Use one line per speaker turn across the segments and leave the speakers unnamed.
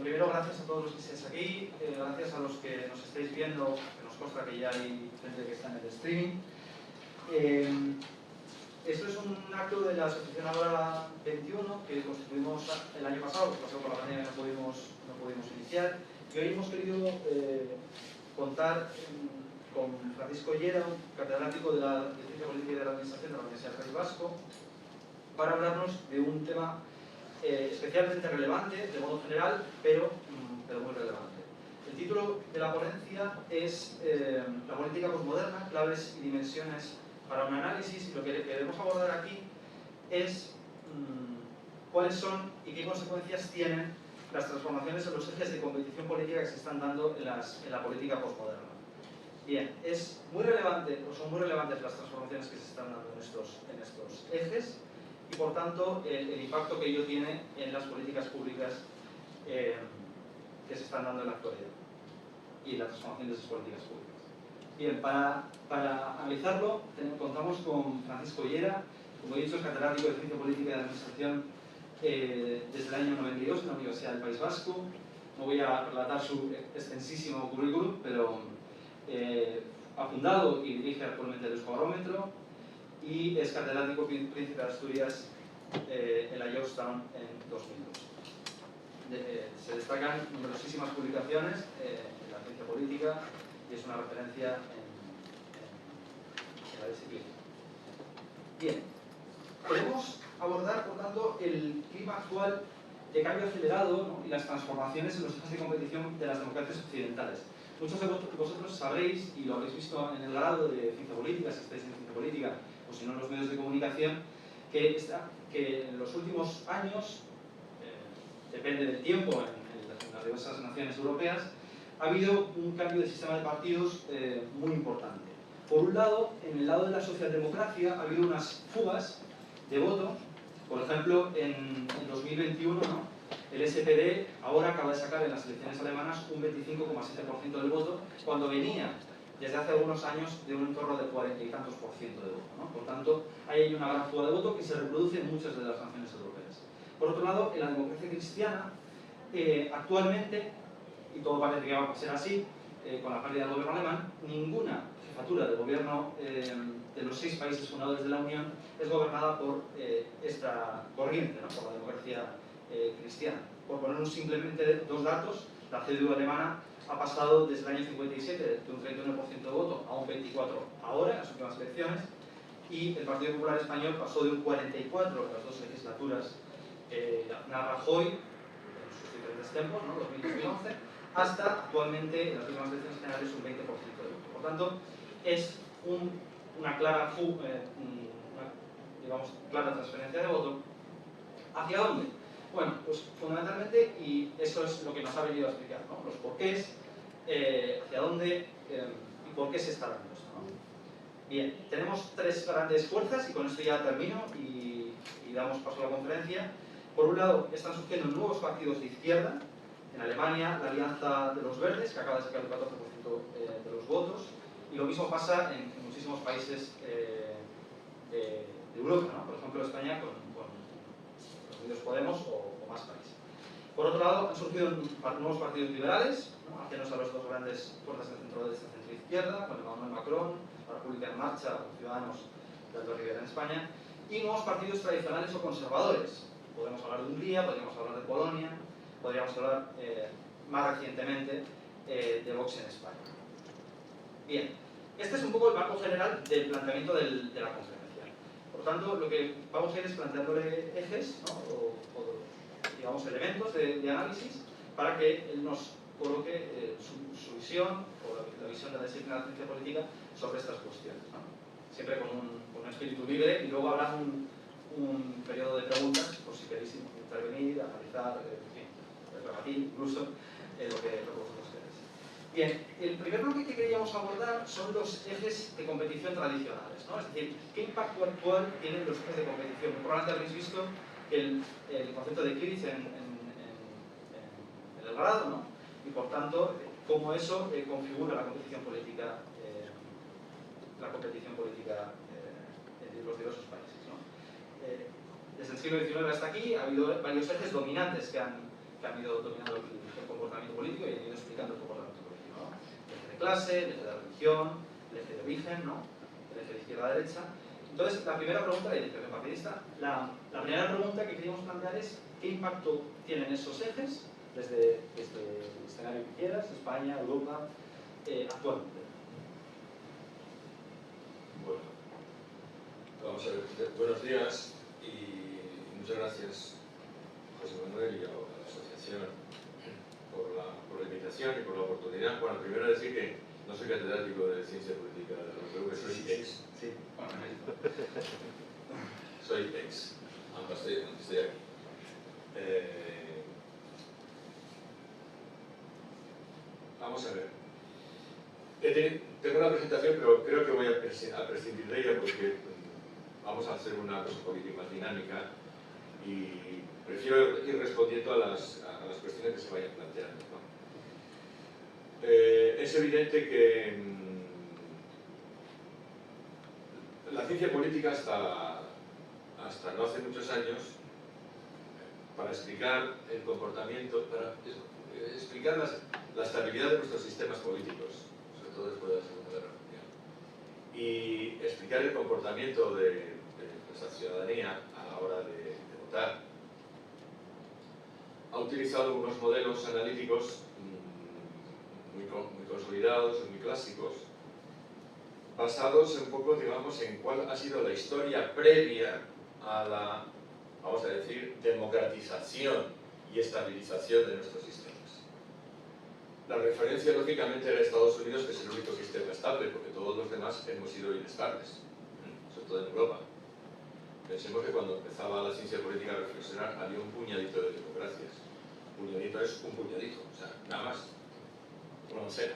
primero, gracias a todos los que estáis aquí, gracias a los que nos estáis viendo, que nos consta que ya hay gente que está en el streaming. Esto es un acto de la Asociación Agora 21 que constituimos el año pasado, por la pandemia no pudimos iniciar, y hoy hemos querido contar con Francisco Llera, un catedrático de Ciencia Política y de la Administración de la Universidad del País Vasco, para hablarnos de un tema especialmente relevante, de modo general, pero muy relevante. El título de la ponencia es La política posmoderna, claves y dimensiones para un análisis, y lo que queremos abordar aquí es cuáles son y qué consecuencias tienen las transformaciones en los ejes de competición política que se están dando en la política posmoderna. Bien, es muy relevante, o son muy relevantes las transformaciones que se están dando en estos ejes, y por tanto el impacto que ello tiene en las políticas públicas que se están dando en la actualidad y en la transformación de esas políticas públicas. Bien, para analizarlo contamos con Francisco Llera, como he dicho, es catedrático de Ciencia Política y de Administración desde el año 92 en la Universidad del País Vasco. No voy a relatar su extensísimo currículum, pero ha fundado y dirige actualmente el Euskobarómetro, y es catedrático Príncipe de Asturias en la Georgetown en 2002. Se destacan numerosísimas publicaciones en la ciencia política y es una referencia en la disciplina. Bien, podemos abordar, por tanto, el clima actual de cambio acelerado, ¿no?, y las transformaciones en los ejes de competición de las democracias occidentales. Muchos de vosotros sabréis, y lo habréis visto en el grado de ciencia política, si estáis en ciencia política, o si no en los medios de comunicación, que en los últimos años, depende del tiempo en las diversas naciones europeas, ha habido un cambio de sistema de partidos muy importante. Por un lado, en el lado de la socialdemocracia ha habido unas fugas de voto. Por ejemplo, en 2021, ¿no?, el SPD ahora acaba de sacar en las elecciones alemanas un 25,7% del voto, cuando venía desde hace algunos años de un entorno del 40 y tantos % de voto, ¿no? Por tanto, hay una gran fuga de voto que se reproduce en muchas de las naciones europeas. Por otro lado, en la democracia cristiana, actualmente, y todo parece que va a ser así, con la pérdida del gobierno alemán, ninguna jefatura de gobierno de los 6 países fundadores de la Unión es gobernada por esta corriente, ¿no?, por la democracia cristiana. Por poner simplemente 2 datos, la CDU alemana ha pasado desde el año 57 de un 31% de voto a un 24% ahora, en las últimas elecciones, y el Partido Popular Español pasó de un 44% en las 2 legislaturas na Rajoy, en sus diferentes tiempos, ¿no?, 2000-2011, hasta actualmente en las últimas elecciones generales un 20% de voto. Por tanto, es una clara clara transferencia de voto. ¿Hacia dónde? Bueno, pues fundamentalmente, y eso es lo que nos ha venido a explicar, ¿no?, los porqués, hacia dónde y por qué se está dando esto, ¿no? Bien, tenemos 3 grandes fuerzas, y con esto ya termino y damos paso a la conferencia. Por un lado, están surgiendo nuevos partidos de izquierda. En Alemania, la Alianza de los Verdes, que acaba de sacar el 14% de los votos, y lo mismo pasa en muchísimos países de Europa, ¿no? Por ejemplo, España con los Unidos Podemos o más países. Por otro lado, han surgido nuevos partidos liberales, ¿no?, ajenos a las 2 grandes fuerzas del centro-derecha y centro-izquierda, con Emmanuel Macron, la República en Marcha, o Ciudadanos de Aldo Rivera en España, y nuevos partidos tradicionales o conservadores. Podemos hablar de Hungría, podríamos hablar de Polonia, podríamos hablar más recientemente de Vox en España. Bien, este es un poco el marco general del planteamiento de la conferencia. Por tanto, lo que vamos a ir es planteándole ejes, ¿no?, o digamos elementos de análisis, para que él nos coloque su visión, o la visión de la disciplina de ciencia política sobre estas cuestiones, ¿no?, siempre con un espíritu libre, y luego habrá un periodo de preguntas por si queréis intervenir, analizar, en fin, rebatir incluso lo que vosotros queréis. Bien, el primer bloque que queríamos abordar son los ejes de competición tradicionales, ¿no?, es decir, qué impacto actual tienen los ejes de competición. Probablemente habréis visto el concepto de Kiritz en el grado, ¿no?, y por tanto, cómo eso configura la competición política en los diversos países, ¿no? Desde el siglo XIX hasta aquí ha habido varios ejes dominantes que que han ido dominando el comportamiento político y han ido explicando el comportamiento político, ¿no? El eje de clase, el eje de religión, el eje de origen, ¿no? El eje de izquierda-derecha. Entonces, la primera pregunta, la identificación partidista, la primera pregunta que queríamos plantear es ¿qué impacto tienen esos ejes desde el escenario que quieras, España, Europa, actualmente?
Bueno, vamos a ver. Buenos días y muchas gracias, José Manuel, y a la asociación por la invitación y por la oportunidad. Bueno, primero decir que no soy catedrático de Ciencia Política de la UPV, soy ex.
Sí.
Soy ex, aunque estoy aquí. Vamos a ver. Tengo una presentación, pero creo que voy a prescindir de ella porque vamos a hacer una cosa un poquito más dinámica y prefiero ir respondiendo a las cuestiones que se vayan planteando, ¿no? Es evidente que la ciencia política hasta no hace muchos años, para explicar el comportamiento, para explicar la estabilidad de nuestros sistemas políticos, sobre todo después de la Segunda Guerra Mundial, y explicar el comportamiento de nuestra ciudadanía a la hora de votar, ha utilizado unos modelos analíticos muy consolidados, muy clásicos, basados un poco, digamos, en cuál ha sido la historia previa a la, vamos a decir, democratización y estabilización de nuestros sistemas. La referencia, lógicamente, era Estados Unidos, que es el único sistema estable, porque todos los demás hemos sido inestables, sobre todo en Europa. Pensemos que cuando empezaba la ciencia política a reflexionar, había un puñadito de democracias. Puñadito es un puñadito, o sea, nada más, una docena.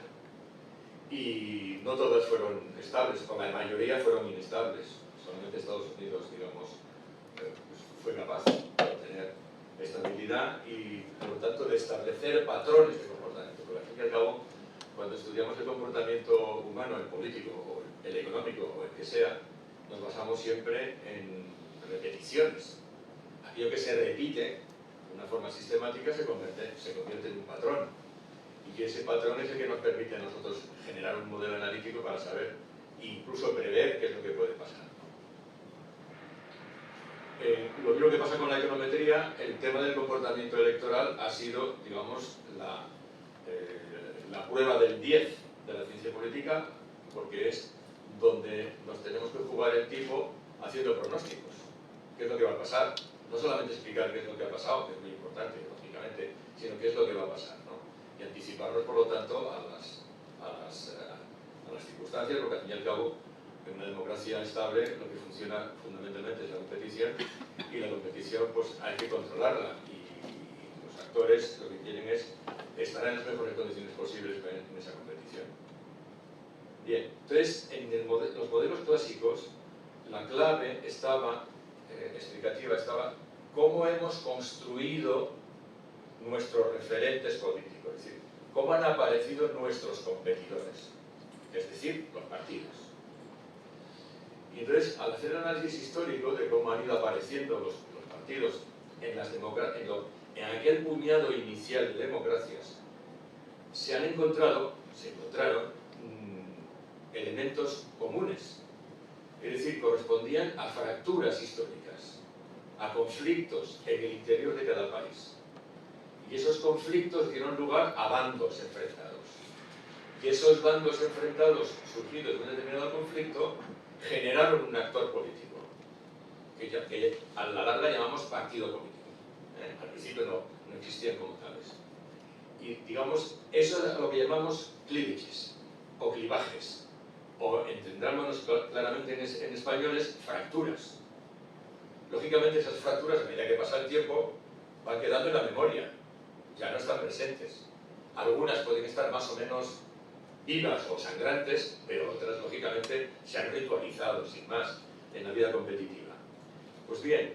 Y no todas fueron estables, o la mayoría fueron inestables. Solamente Estados Unidos, digamos, pues fue capaz de tener estabilidad y, por lo tanto, de establecer patrones de comportamiento. Porque al fin y al cabo, cuando estudiamos el comportamiento humano, el político, o el económico, o el que sea, nos basamos siempre en repeticiones. Aquello que se repite de una forma sistemática se convierte en un patrón. Y ese patrón es el que nos permite a nosotros generar un modelo analítico para saber, incluso prever qué es lo que puede pasar. Lo mismo que pasa con la econometría, el tema del comportamiento electoral ha sido, digamos, la prueba del 10 de la ciencia política, porque es donde nos tenemos que jugar el tiempo haciendo pronósticos. ¿Qué es lo que va a pasar? No solamente explicar qué es lo que ha pasado, que es muy importante, lógicamente, sino qué es lo que va a pasar, ¿no? Y anticiparnos, por lo tanto, a las circunstancias, porque al fin y al cabo, en una democracia estable, lo que funciona fundamentalmente es la competición, y la competición, pues hay que controlarla, y los actores lo que quieren es estar en las mejores condiciones posibles en esa competición. Bien, entonces, en los modelos clásicos, la clave estaba, explicativa, estaba cómo hemos construido nuestros referentes políticos, es decir, cómo han aparecido nuestros competidores, es decir, los partidos. Y entonces, al hacer el análisis histórico de cómo han ido apareciendo los partidos en aquel puñado inicial de democracias, se encontraron elementos comunes, es decir, correspondían a fracturas históricas, a conflictos en el interior de cada país. Y esos conflictos dieron lugar a bandos enfrentados. Y esos bandos enfrentados, surgidos de un determinado conflicto, generaron un actor político, que a la larga llamamos partido político. Al principio no existían como tales. Y digamos, eso es lo que llamamos clívages, o clivajes, o entendámonos claramente en español, es fracturas. Lógicamente esas fracturas, a medida que pasa el tiempo, van quedando en la memoria, ya no están presentes. Algunas pueden estar más o menos vivas o sangrantes, pero otras, lógicamente, se han ritualizado, sin más, en la vida competitiva. Pues bien,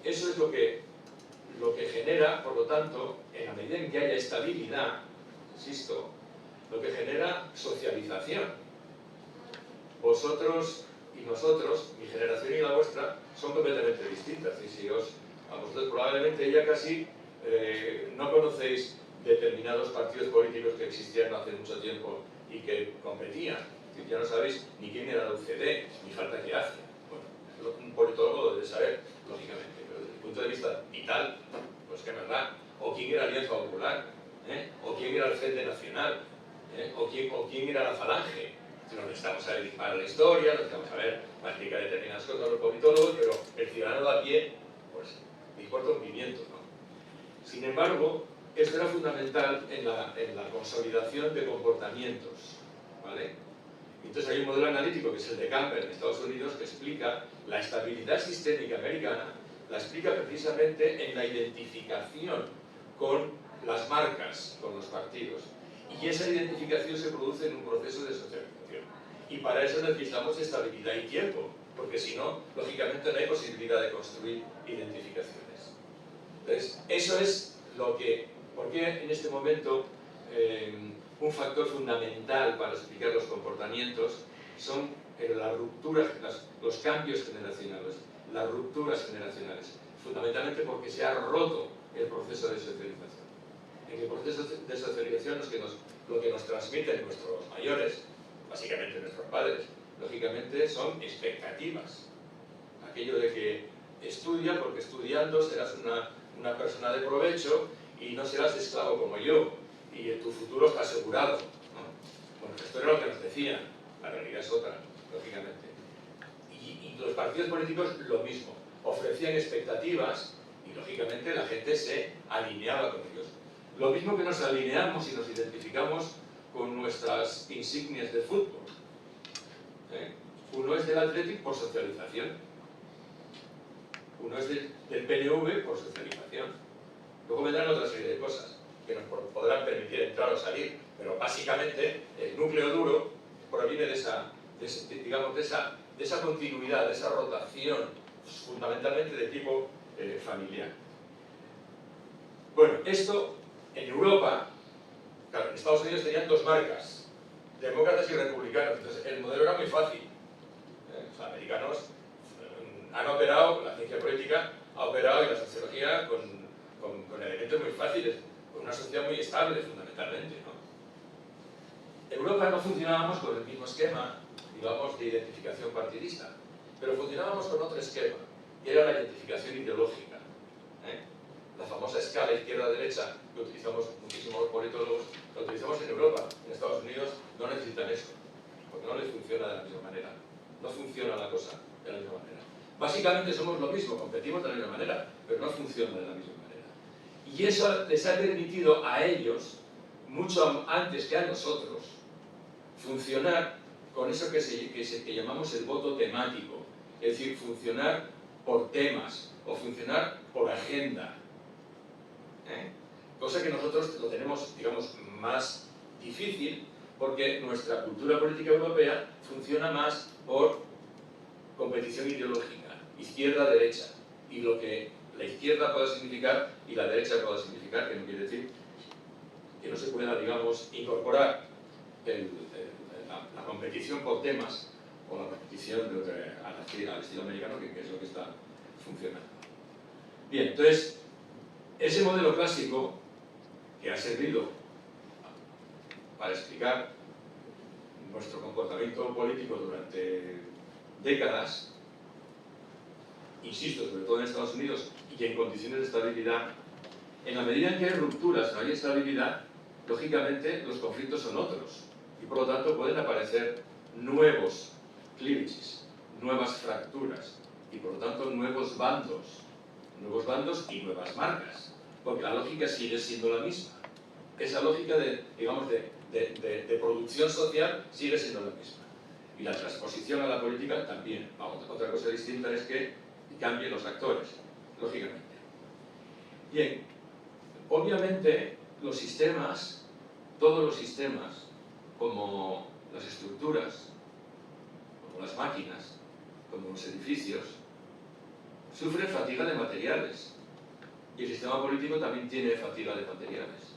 eso es lo que genera, por lo tanto, en la medida en que haya estabilidad, insisto, lo que genera socialización. Vosotros y nosotros, mi generación y la vuestra, son completamente distintas. Y si a vosotros probablemente ya casi no conocéis determinados partidos políticos que existían hace mucho tiempo y que competían. Ya no sabéis ni quién era la UCD, ni falta que hace. Bueno, un politólogo lo debe saber, lógicamente, pero desde el punto de vista vital, pues que verdad. O quién era Alianza Popular, o quién era el Frente Nacional, o quién era la Falange. Si nos estamos a ver para la historia, nos estamos a ver para explicar determinadas cosas los politólogos, pero el ciudadano de a pie, pues, le importa un pimiento, ¿no? Sin embargo, esto era fundamental en la consolidación de comportamientos, ¿vale? Entonces hay un modelo analítico que es el de Campbell en Estados Unidos que explica la estabilidad sistémica americana, la explica precisamente en la identificación con las marcas, con los partidos. Y esa identificación se produce en un proceso de socialización. Y para eso necesitamos estabilidad y tiempo, porque si no, lógicamente no hay posibilidad de construir identificaciones. Entonces, eso es lo que, porque en este momento un factor fundamental para explicar los comportamientos son las rupturas, los cambios generacionales, las rupturas generacionales, fundamentalmente porque se ha roto el proceso de socialización. En el proceso de socialización lo que nos transmiten nuestros mayores, básicamente nuestros padres, lógicamente son expectativas. Aquello de que estudia porque estudiando serás una persona de provecho y no serás esclavo como yo, y tu futuro está asegurado, ¿no? Bueno, esto era lo que nos decían, la realidad es otra, lógicamente. Y los partidos políticos lo mismo, ofrecían expectativas y lógicamente la gente se alineaba con ellos. Lo mismo que nos alineamos y nos identificamos con nuestras insignias de fútbol. Uno es del Athletic por socialización, uno es del PNV por socialización. Luego vendrán otra serie de cosas que nos podrán permitir entrar o salir, pero básicamente el núcleo duro proviene de esa continuidad, de esa rotación, fundamentalmente de tipo familiar. Bueno, esto en Europa, claro, en Estados Unidos tenían dos marcas, demócratas y republicanos, entonces el modelo era muy fácil. Los americanos han operado, la ciencia política ha operado y la sociología con elementos muy fáciles, con una sociedad muy estable fundamentalmente, ¿no? En Europa no funcionábamos con el mismo esquema, digamos, de identificación partidista, pero funcionábamos con otro esquema, que era la identificación ideológica. La famosa escala izquierda-derecha que utilizamos muchísimos politólogos, la utilizamos en Europa. En Estados Unidos no necesitan eso, porque no les funciona de la misma manera. No funciona la cosa de la misma manera. Básicamente somos lo mismo, competimos de la misma manera, pero no funciona de la misma manera. Y eso les ha permitido a ellos, mucho antes que a nosotros, funcionar con eso que llamamos el voto temático, es decir, funcionar por temas o funcionar por agenda. Cosa que nosotros lo tenemos, digamos, más difícil porque nuestra cultura política europea funciona más por competición ideológica, izquierda-derecha, y lo que la izquierda pueda significar y la derecha pueda significar, que no quiere decir que no se pueda, digamos, incorporar la competición por temas o la competición al estilo americano, que es lo que está funcionando. Bien, entonces, ese modelo clásico que ha servido para explicar nuestro comportamiento político durante décadas, insisto, sobre todo en Estados Unidos, y que en condiciones de estabilidad, en la medida en que hay rupturas, no hay estabilidad, lógicamente los conflictos son otros, y por lo tanto pueden aparecer nuevos cleavages, nuevas fracturas, y por lo tanto nuevos bandos y nuevas marcas, porque la lógica sigue siendo la misma. Esa lógica de producción social sigue siendo la misma. Y la transposición a la política también. Otra cosa distinta es que cambien los actores, lógicamente. Bien, obviamente los sistemas, todos los sistemas, como las estructuras, como las máquinas, como los edificios, sufren fatiga de materiales. Y el sistema político también tiene fatiga de materiales.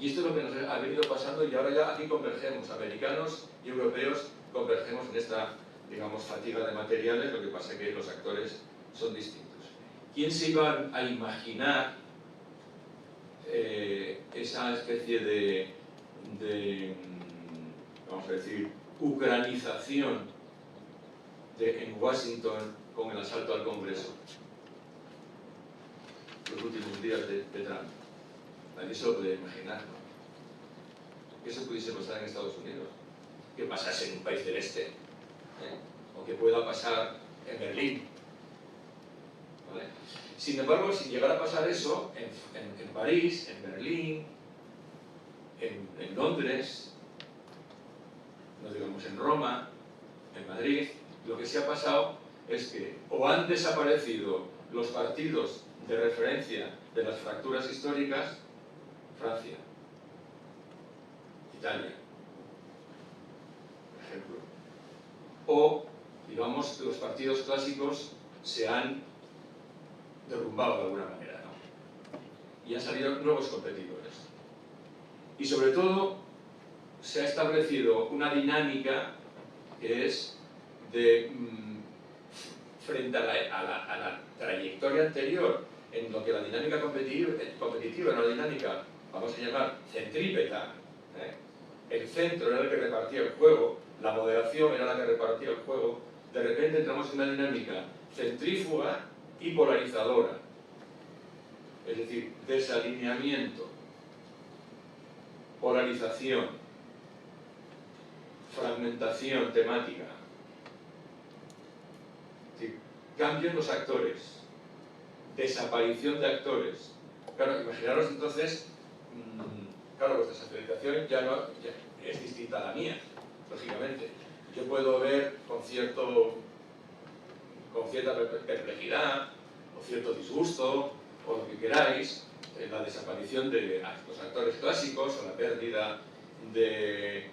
Y esto es lo que nos ha venido pasando y ahora ya aquí convergemos, americanos y europeos convergemos en esta, digamos, fatiga de materiales, lo que pasa es que los actores son distintos. ¿quién se iba a imaginar esa especie de, vamos a decir, ucranización en Washington con el asalto al Congreso? Los últimos días de Trump. Nadie se lo podía imaginar, ¿no? Que eso pudiese pasar en Estados Unidos, que pasase en un país del este, o que pueda pasar en Berlín. ¿Vale? Sin embargo, si llegara a pasar eso en París, en Berlín, en Londres, no digamos en Roma, en Madrid, lo que se ha pasado es que o han desaparecido los partidos de referencia de las fracturas históricas, Francia, Italia, por ejemplo, o, digamos, los partidos clásicos se han derrumbado de alguna manera, ¿no? Y han salido nuevos competidores. Y sobre todo, se ha establecido una dinámica que es de, frente a la trayectoria anterior, en lo que la dinámica competitiva era una dinámica, vamos a llamar, centrípeta, el centro era el que repartía el juego, la moderación era la que repartía el juego, de repente entramos en una dinámica centrífuga y polarizadora, es decir, desalineamiento, polarización, fragmentación temática, es decir, cambio en los actores, desaparición de actores. Claro, imaginaros entonces, claro, vuestra socialización ya es distinta a la mía, lógicamente. Yo puedo ver con cierta perplejidad, o cierto disgusto, o lo que queráis, la desaparición de los actores clásicos, o la pérdida de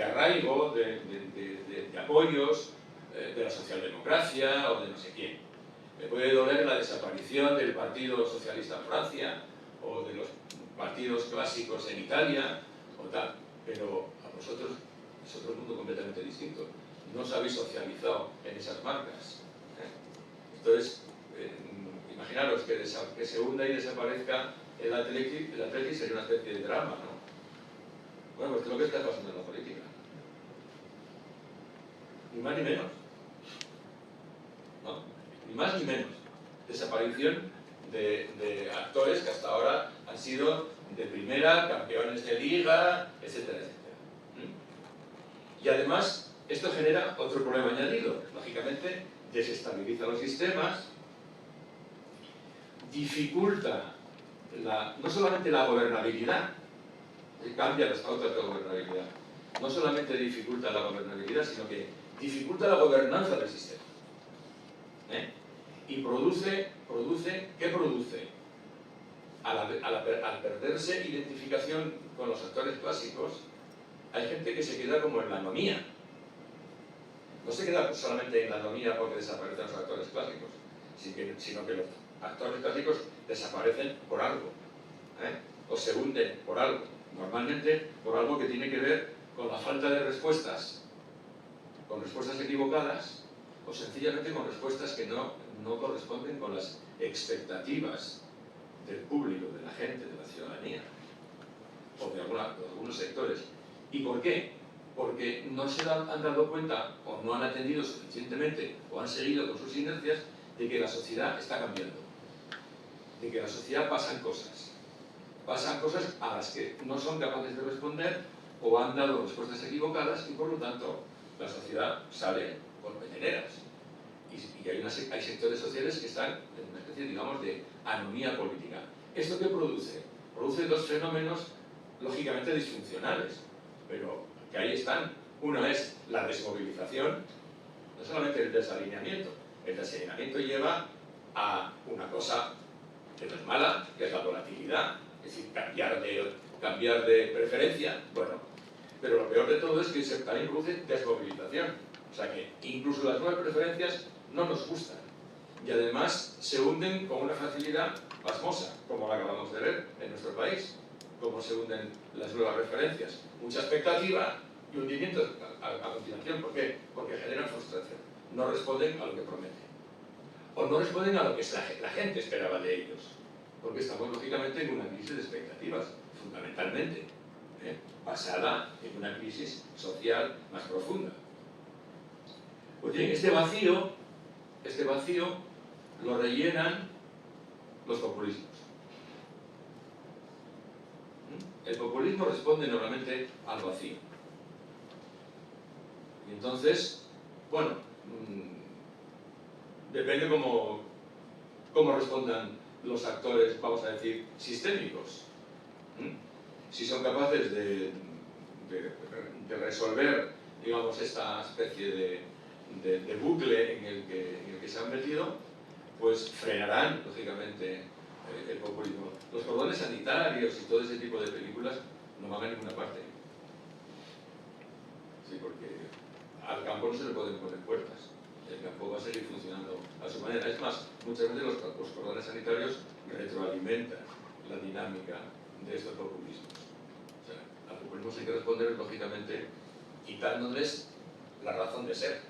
arraigo, de apoyos, de la socialdemocracia, o de no sé quién. Me puede doler la desaparición del Partido Socialista en Francia, o de los partidos clásicos en Italia, o tal, pero a vosotros es otro mundo completamente distinto. No os habéis socializado en esas marcas. Entonces, imaginaros que se hunda y desaparezca el Athletic sería una especie de drama, ¿no? Bueno, pues es lo que está pasando en la política. Ni más ni menos. ¿No? Ni más ni menos. Desaparición de actores que hasta ahora han sido de primera, campeones de liga, etcétera, etcétera. Y además, esto genera otro problema añadido. Lógicamente, desestabiliza los sistemas, dificulta no solamente la gobernabilidad, cambia las pautas de gobernabilidad, no solamente dificulta la gobernabilidad, sino que dificulta la gobernanza del sistema. Y ¿qué produce? Al perderse identificación con los actores clásicos, hay gente que se queda como en la anomía. No se queda solamente en la anomía porque desaparecen los actores clásicos, sino que los actores clásicos desaparecen por algo, o se hunden por algo, normalmente por algo que tiene que ver con la falta de respuestas, con respuestas equivocadas, o sencillamente con respuestas que no corresponden con las expectativas del público, de la gente, de la ciudadanía, o de algunos sectores. ¿Y por qué? Porque no se han dado cuenta, o no han atendido suficientemente, o han seguido con sus inercias, de que la sociedad está cambiando, de que en la sociedad pasan cosas a las que no son capaces de responder, o han dado respuestas equivocadas, y por lo tanto la sociedad sale por peteneras. Y hay sectores sociales que están en una especie, digamos, de anomía política. ¿Esto qué produce? Produce dos fenómenos lógicamente disfuncionales, pero que ahí están. Uno es la desmovilización, no solamente el desalineamiento. El desalineamiento lleva a una cosa que no es mala, que es la volatilidad, es decir, cambiar de preferencia, bueno, pero lo peor de todo es que también produce desmovilización. O sea que incluso las nuevas preferencias no nos gustan. Y además se hunden con una facilidad pasmosa, como la acabamos de ver en nuestro país, cómo se hunden las nuevas referencias. Mucha expectativa y hundimiento a continuación. ¿Por qué? Porque generan frustración. No responden a lo que prometen. o no responden a lo que la gente esperaba de ellos, porque estamos lógicamente en una crisis de expectativas, fundamentalmente, basada en una crisis social más profunda. Pues bien, este vacío lo rellenan los populismos. El populismo responde normalmente al vacío. Y entonces, bueno, depende cómo respondan los actores, vamos a decir, sistémicos. Si son capaces de resolver, digamos, esta especie de bucle en el que se han metido, pues frenarán, lógicamente, el populismo. Los cordones sanitarios y todo ese tipo de películas no van a ninguna parte. Sí, porque al campo no se le pueden poner puertas. El campo va a seguir funcionando a su manera. Es más, muchas veces los cordones sanitarios retroalimentan la dinámica de estos populismos. O sea, al populismo hay que responder, lógicamente, quitándoles la razón de ser.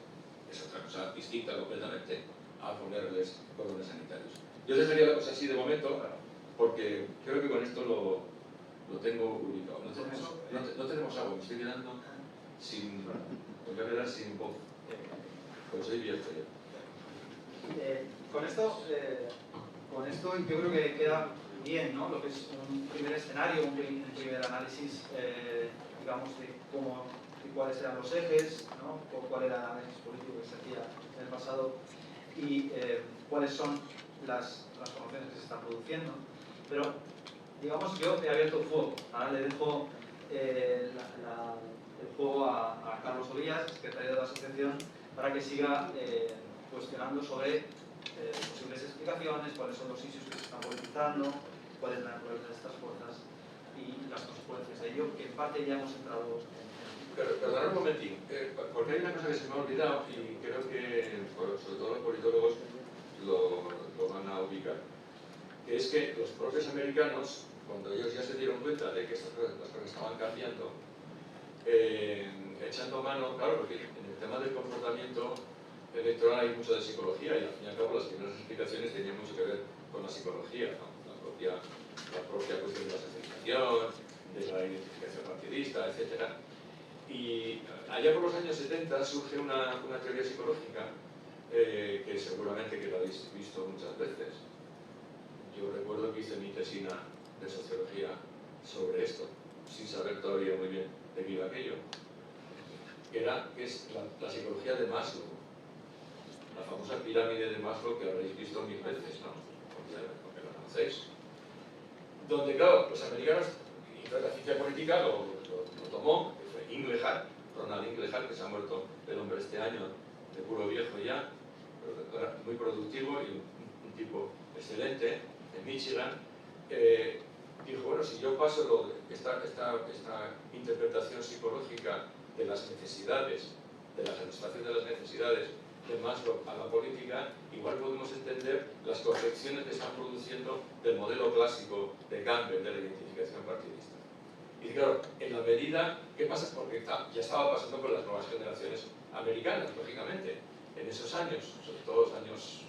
Es otra cosa distinta completamente a ponerles cordones sanitarios. Yo dejaría la cosa así de momento, porque creo que con esto lo tengo ubicado. No tenemos agua, me estoy quedando sin... Me voy a quedar sin voz. Pues soy viejo ya.
Con esto yo creo que queda bien, ¿no? Lo que es un primer escenario, un primer análisis, digamos, de cuáles eran los ejes, ¿no? Cuál era el análisis político que se hacía en el pasado y cuáles son las transformaciones que se están produciendo. Pero, digamos, yo he abierto el fuego. Ahora le dejo el juego a Carlos Olías, secretario de la asociación, para que siga cuestionando sobre posibles explicaciones, cuáles son los issues que se están politizando, cuál es la naturaleza de estas fuerzas y las consecuencias de ello, que en parte ya hemos entrado en...
Perdonad un momentín, porque hay una cosa que se me ha olvidado y creo que sobre todo los politólogos lo van a ubicar, que es que los propios americanos, cuando ellos ya se dieron cuenta de que las cosas estaban cambiando, echando mano, claro, porque en el tema del comportamiento electoral hay mucho de psicología y al fin y al cabo las primeras explicaciones tenían mucho que ver con la psicología, ¿no? la propia cuestión de la socialización, de la identificación partidista, etc. Y allá por los años 70 surge una teoría psicológica que seguramente que la habéis visto muchas veces. Yo recuerdo que hice mi tesina de sociología sobre esto, sin saber todavía muy bien de qué iba aquello, que es la psicología de Maslow, la famosa pirámide de Maslow que habréis visto mil veces, ¿no? Porque la conocéis. Donde, claro, los americanos, y la ciencia política lo tomó, que fue Inglehart, Ronald Inglehart, que se ha muerto el hombre este año, de puro viejo ya, pero era muy productivo y un tipo excelente, en Michigan, dijo, bueno, si yo paso esta interpretación psicológica de las necesidades, de la satisfacción de las necesidades de Maslow a la política, igual podemos entender las correcciones que están produciendo del modelo clásico de Campbell, de la identificación partidista. Y claro, en la medida, ¿qué pasa? Porque ya estaba pasando con las nuevas generaciones americanas, lógicamente, en esos años, sobre todo los años,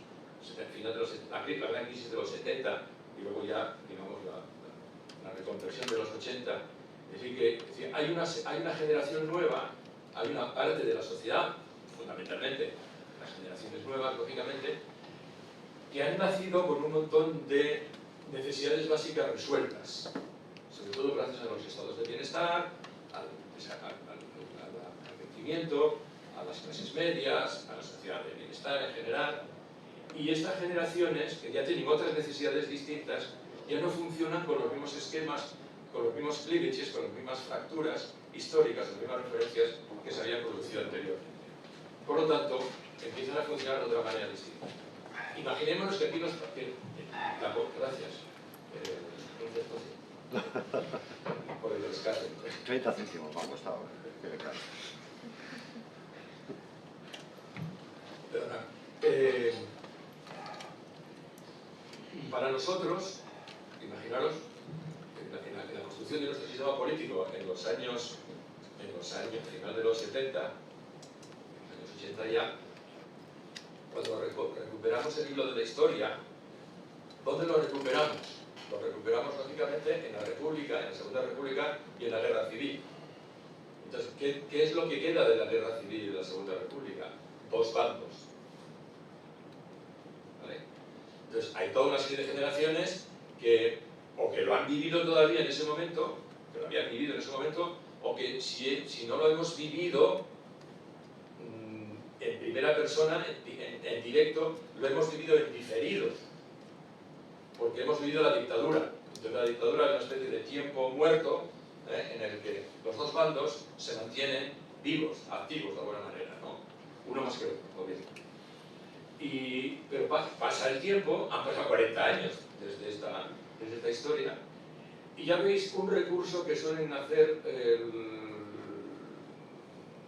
final de la gran crisis de los 70, y luego ya, digamos, la reconversión de los 80. Es decir, que hay una generación nueva, hay una parte de la sociedad, fundamentalmente las generaciones nuevas, lógicamente, que han nacido con un montón de necesidades básicas resueltas, sobre todo gracias a los estados de bienestar, al crecimiento, a las clases medias, a la sociedad de bienestar en general. Y estas generaciones, que ya tienen otras necesidades distintas, ya no funcionan con los mismos esquemas, con los mismos cleavages, con las mismas fracturas históricas, las mismas referencias que se habían producido anteriormente. Por lo tanto, empiezan a funcionar de otra manera distinta. Imaginémonos que aquí gracias. Por el rescate.
30 céntimos me ha costado.
Perdona. Para nosotros, imaginaros, en la construcción de nuestro sistema político en los años final de los 70, en los 80 ya, cuando recuperamos recuperamos el hilo de la historia, ¿dónde lo recuperamos? Lo recuperamos lógicamente en la República, en la Segunda República y en la Guerra Civil. Entonces, ¿qué es lo que queda de la Guerra Civil y de la Segunda República? Dos bandos. ¿Vale? Entonces, hay toda una serie de generaciones que o que lo han vivido todavía en ese momento, que lo habían vivido en ese momento, o que si no lo hemos vivido en primera persona, en directo, lo hemos vivido en diferido, porque hemos vivido la dictadura. Entonces, la dictadura es una especie de tiempo muerto en el que los dos bandos se mantienen vivos, activos de alguna manera, ¿no? Uno más que otro, obviamente. Pero pasa el tiempo, han pasado 40 años desde esta historia, y ya veis un recurso que suelen hacer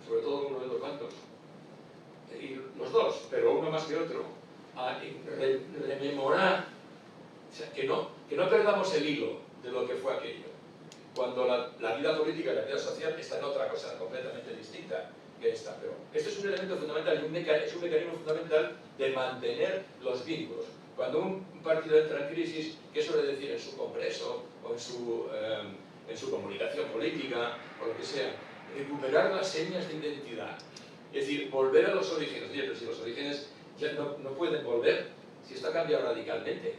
sobre todo uno de los bandos, y los dos, pero uno más que otro, a rememorar, o sea, que no perdamos el hilo de lo que fue aquello, cuando la vida política y la vida social está en otra cosa completamente distinta que esta. Pero esto es un elemento fundamental, es un mecanismo fundamental de mantener los vínculos. Cuando un partido entra en crisis, ¿qué suele decir en su congreso o en su comunicación política o lo que sea? Recuperar las señas de identidad. Es decir, volver a los orígenes. Oye, pero si los orígenes ya no pueden volver, si esto ha cambiado radicalmente.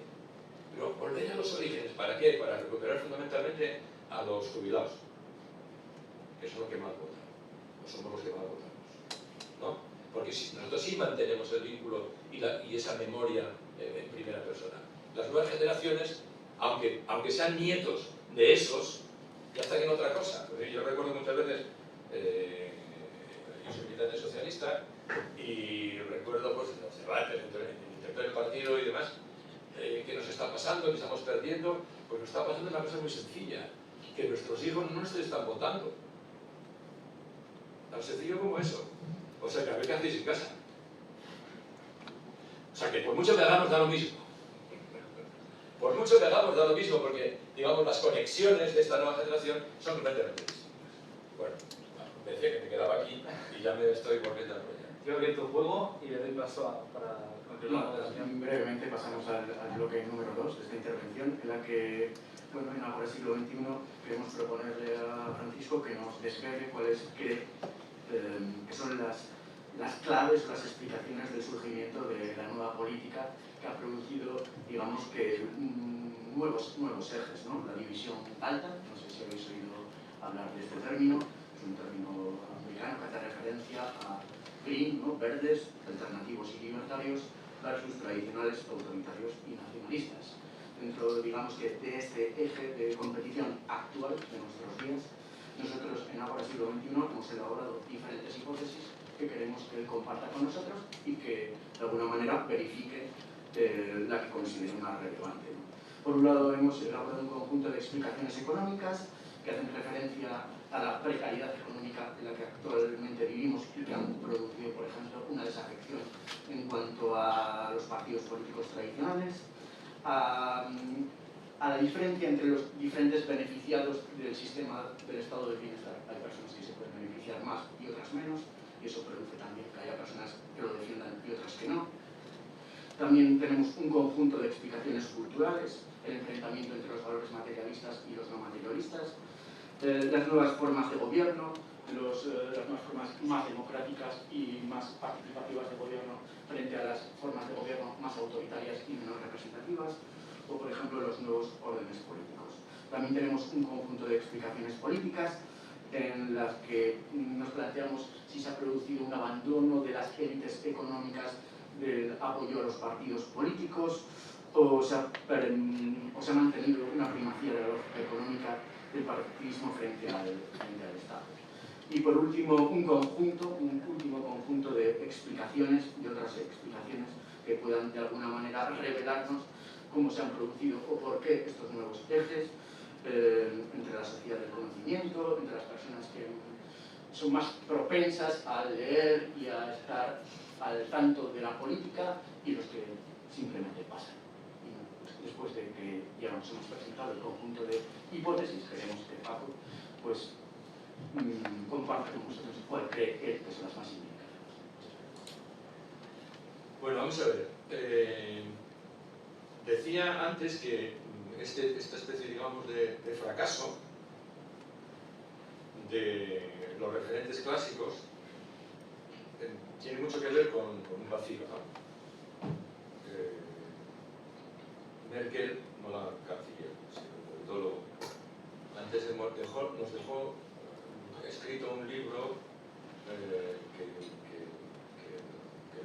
Pero volver a los orígenes, ¿para qué? Para recuperar fundamentalmente a los jubilados, que son los que más votan, o somos los que más votamos, ¿no? Porque nosotros sí mantenemos el vínculo y esa memoria en primera persona. Las nuevas generaciones, aunque sean nietos de esos, ya están en otra cosa. Yo recuerdo muchas veces, yo soy militante socialista, y recuerdo pues, los debates entre el partido y demás, que nos está pasando, que estamos perdiendo. Pues nos está pasando una cosa muy sencilla, que nuestros hijos no nos están votando. Tan sencillo como eso. O sea, que a ver qué hacéis en casa. O sea, que por mucho que hagamos da lo mismo. Por mucho que hagamos da lo mismo, porque, digamos, las conexiones de esta nueva generación son completamente distintas. Bueno, me decía que me quedaba aquí y ya me estoy volviendo a enrollar.
Creo que tu juego, y le doy paso para continuar la relación.
Brevemente pasamos al bloque número 2 de esta intervención, en la que, bueno, en Ágora Siglo XXI queremos proponerle a Francisco que nos despegue cuáles que son las claves o las explicaciones del surgimiento de la nueva política que ha producido, digamos que, nuevos ejes, ¿no? La división alta, no sé si habéis oído hablar de este término, es un término americano que hace referencia a green, ¿no? Verdes, alternativos y libertarios, versus tradicionales, autoritarios y nacionalistas. Dentro, digamos que, de este eje de competición actual de nuestros días, nosotros en Ágora Siglo XXI hemos elaborado diferentes hipótesis que queremos que él comparta con nosotros y que de alguna manera verifique la que considere más relevante, ¿no? Por un lado, hemos elaborado un conjunto de explicaciones económicas que hacen referencia a la precariedad económica en la que actualmente vivimos y que han producido, por ejemplo, una desafección en cuanto a los partidos políticos tradicionales, a la diferencia entre los diferentes beneficiados del sistema del estado del bienestar. Hay personas que se pueden beneficiar más y otras menos, y eso produce también que haya personas que lo defiendan y otras que no. También tenemos un conjunto de explicaciones culturales, el enfrentamiento entre los valores materialistas y los no materialistas, las nuevas formas de gobierno, las nuevas formas más democráticas y más participativas de gobierno frente a las formas de gobierno más autoritarias y menos representativas, o por ejemplo los nuevos órdenes políticos. También tenemos un conjunto de explicaciones políticas en las que nos planteamos si se ha producido un abandono de las élites económicas del apoyo a los partidos políticos, o se ha mantenido una primacía de la lógica económica del partidismo frente al Estado. Y por último, un último conjunto de explicaciones, de otras explicaciones que puedan de alguna manera revelarnos cómo se han producido o por qué estos nuevos ejes entre la sociedad del conocimiento, entre las personas que son más propensas a leer y a estar al tanto de la política y los que simplemente pasan. Y pues, después de que ya nos hemos presentado el conjunto de hipótesis, queremos que Paco pues, comparta con vosotros cuál cree él que son las más significativas.
Bueno, vamos a ver. Decía antes que esta especie, digamos, de fracaso de los referentes clásicos tiene mucho que ver con un vacío, ¿no? Merkel, no la canciller, sino el politólogo, antes nos dejó escrito un libro que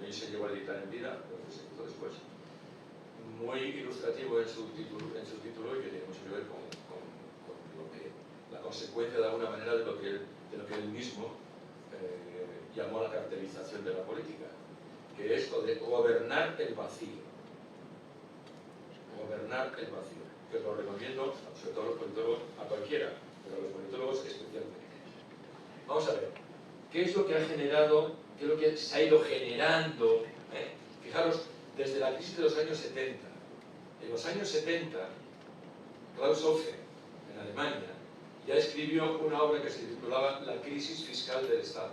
no se llegó a editar en vida, pero que se hizo después, muy ilustrativo en su título y que tiene mucho que ver con lo que, la consecuencia de alguna manera de lo que él mismo llamó la caracterización de la política, que es lo de gobernar el vacío. Gobernar el vacío, que os lo recomiendo, sobre todo a los politólogos, a cualquiera, pero a los politólogos especialmente. Vamos a ver, ¿qué es lo que ha generado, qué es lo que se ha ido generando? Fijaros, desde la crisis de los años 70. En los años 70, Klaus Hofer, en Alemania, ya escribió una obra que se titulaba La crisis fiscal del Estado.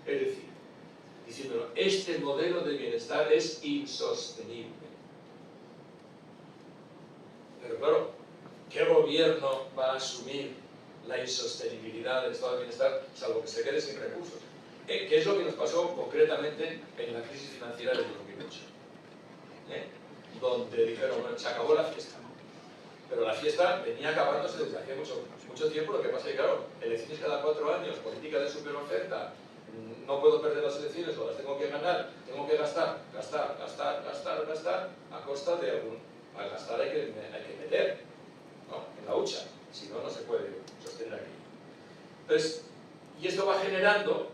Es decir, diciéndolo, este modelo de bienestar es insostenible. Pero claro, ¿qué gobierno va a asumir la insostenibilidad del estado de bienestar, salvo que se quede sin recursos? ¿Qué es lo que nos pasó concretamente en la crisis financiera del 2008? Donde dijeron, bueno, se acabó la fiesta. Pero la fiesta venía acabándose desde hace mucho tiempo. Lo que pasa es que, claro, elecciones cada 4 años, política de superoferta, no puedo perder las elecciones o las tengo que ganar, tengo que gastar, a costa de algún... Al gastar hay que meter, ¿no?, en la hucha, si no, no se puede sostener aquí. Entonces, y esto va generando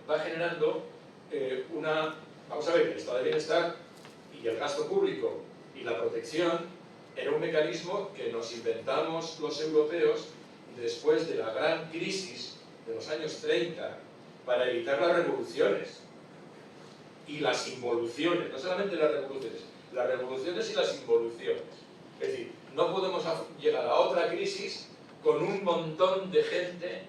una... Vamos a ver, el estado de bienestar y el gasto público y la protección era un mecanismo que nos inventamos los europeos después de la gran crisis de los años 30 para evitar las revoluciones y las involuciones, no solamente las revoluciones y las involuciones. Es decir, no podemos llegar a otra crisis con un montón de gente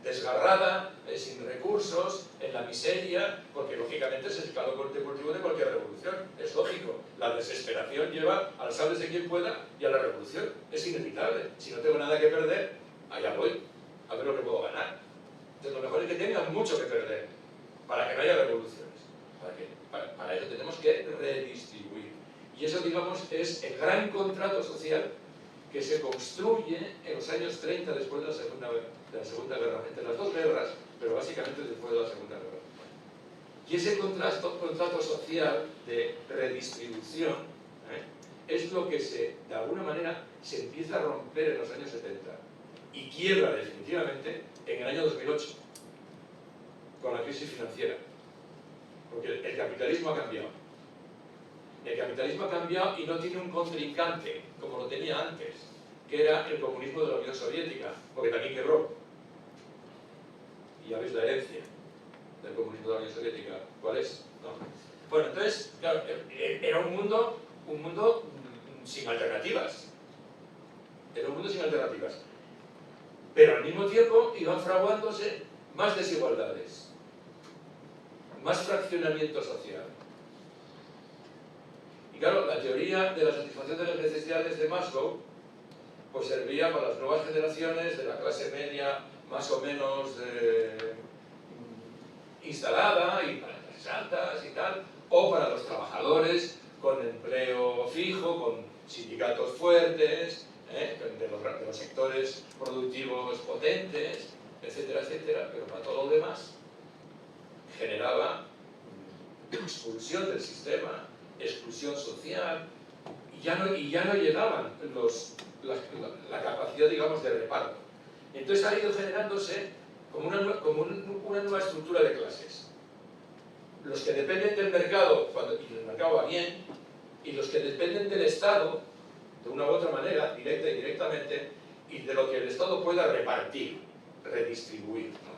desgarrada, sin recursos, en la miseria, porque lógicamente es el caldo cultivo de cualquier revolución. Es lógico, la desesperación lleva al sálvese quien pueda y a la revolución. Es inevitable. Si no tengo nada que perder, allá voy, a ver lo que puedo ganar. Entonces lo mejor es que tengan mucho que perder para que no haya revoluciones. Para eso tenemos que redistribuir. Y eso, digamos, es el gran contrato social que se construye en los años 30 después de la Segunda Guerra, entre las dos guerras, pero básicamente después de la Segunda Guerra. Y ese contrato social de redistribución es lo que de alguna manera se empieza a romper en los años 70 y quiebra definitivamente en el año 2008 con la crisis financiera, porque el capitalismo ha cambiado. El capitalismo ha cambiado y no tiene un contrincante como lo tenía antes, que era el comunismo de la Unión Soviética, porque también quebró. Y ya veis la herencia del comunismo de la Unión Soviética. ¿Cuál es? ¿No? Bueno, entonces, claro, era un mundo sin alternativas. Era un mundo sin alternativas. Pero al mismo tiempo iban fraguándose más desigualdades, más fraccionamiento social. Y claro, la teoría de la satisfacción de las necesidades de Maslow pues servía para las nuevas generaciones de la clase media más o menos instalada, y para las clases altas y tal, o para los trabajadores con empleo fijo, con sindicatos fuertes, de los sectores productivos potentes, etcétera, etcétera. Pero para todo lo demás generaba expulsión del sistema, exclusión social, y ya no llegaban la capacidad, digamos, de reparto. Entonces ha ido generándose como una nueva estructura de clases. Los que dependen del mercado, y el mercado va bien, y los que dependen del Estado, de una u otra manera, directa e indirectamente, y de lo que el Estado pueda repartir, redistribuir, ¿no?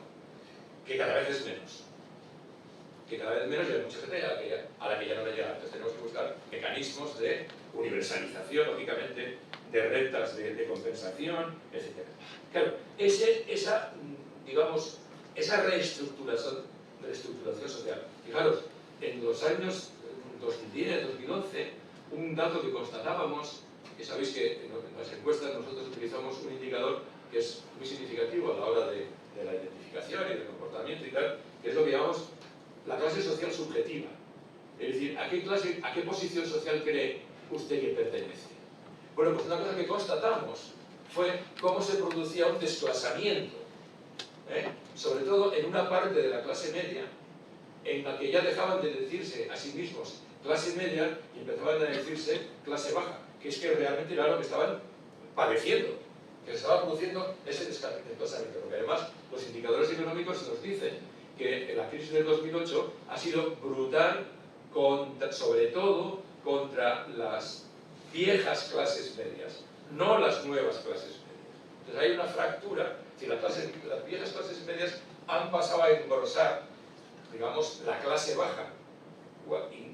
Que cada vez es menos. Que cada vez menos, y hay mucha gente a la que ya no le llega. Entonces tenemos que buscar mecanismos de universalización, lógicamente, de rentas de compensación, etc. Claro, esa reestructuración social. Fijaros, en los años 2010, 2011, un dato que constatábamos, que sabéis que en las encuestas nosotros utilizamos un indicador que es muy significativo a la hora de la identificación y del comportamiento y tal, que es lo que llamamos la clase social subjetiva. Es decir, ¿a qué posición social cree usted que pertenece? Bueno, pues una cosa que constatamos fue cómo se producía un desclasamiento, sobre todo en una parte de la clase media, en la que ya dejaban de decirse a sí mismos clase media y empezaban a decirse clase baja, que es que realmente era lo que estaban padeciendo, que se estaba produciendo ese desclasamiento, porque además los indicadores económicos nos dicen que la crisis del 2008 ha sido brutal, sobre todo contra las viejas clases medias, no las nuevas clases medias. Entonces hay una fractura, si las viejas clases medias han pasado a engrosar, digamos, la clase baja,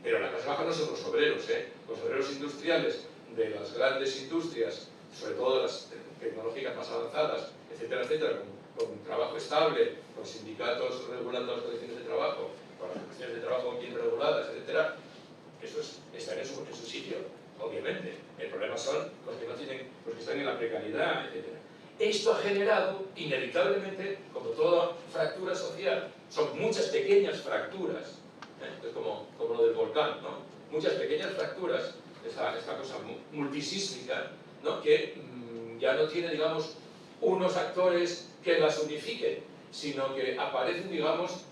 pero la clase baja no son los obreros, los obreros industriales de las grandes industrias, sobre todo de las tecnológicas más avanzadas, etcétera, etcétera, con trabajo estable, con sindicatos regulando las condiciones de trabajo, con las condiciones de trabajo bien reguladas, etcétera, están en su sitio, obviamente. El problema son los que no tienen, los que están en la precariedad, etcétera. Esto ha generado, inevitablemente, como toda fractura social, son muchas pequeñas fracturas, es como lo del volcán, ¿no? Muchas pequeñas fracturas, esta cosa multisísmica, ¿no? Que ya no tiene, digamos, unos actores que las unifiquen, sino que aparecen, digamos,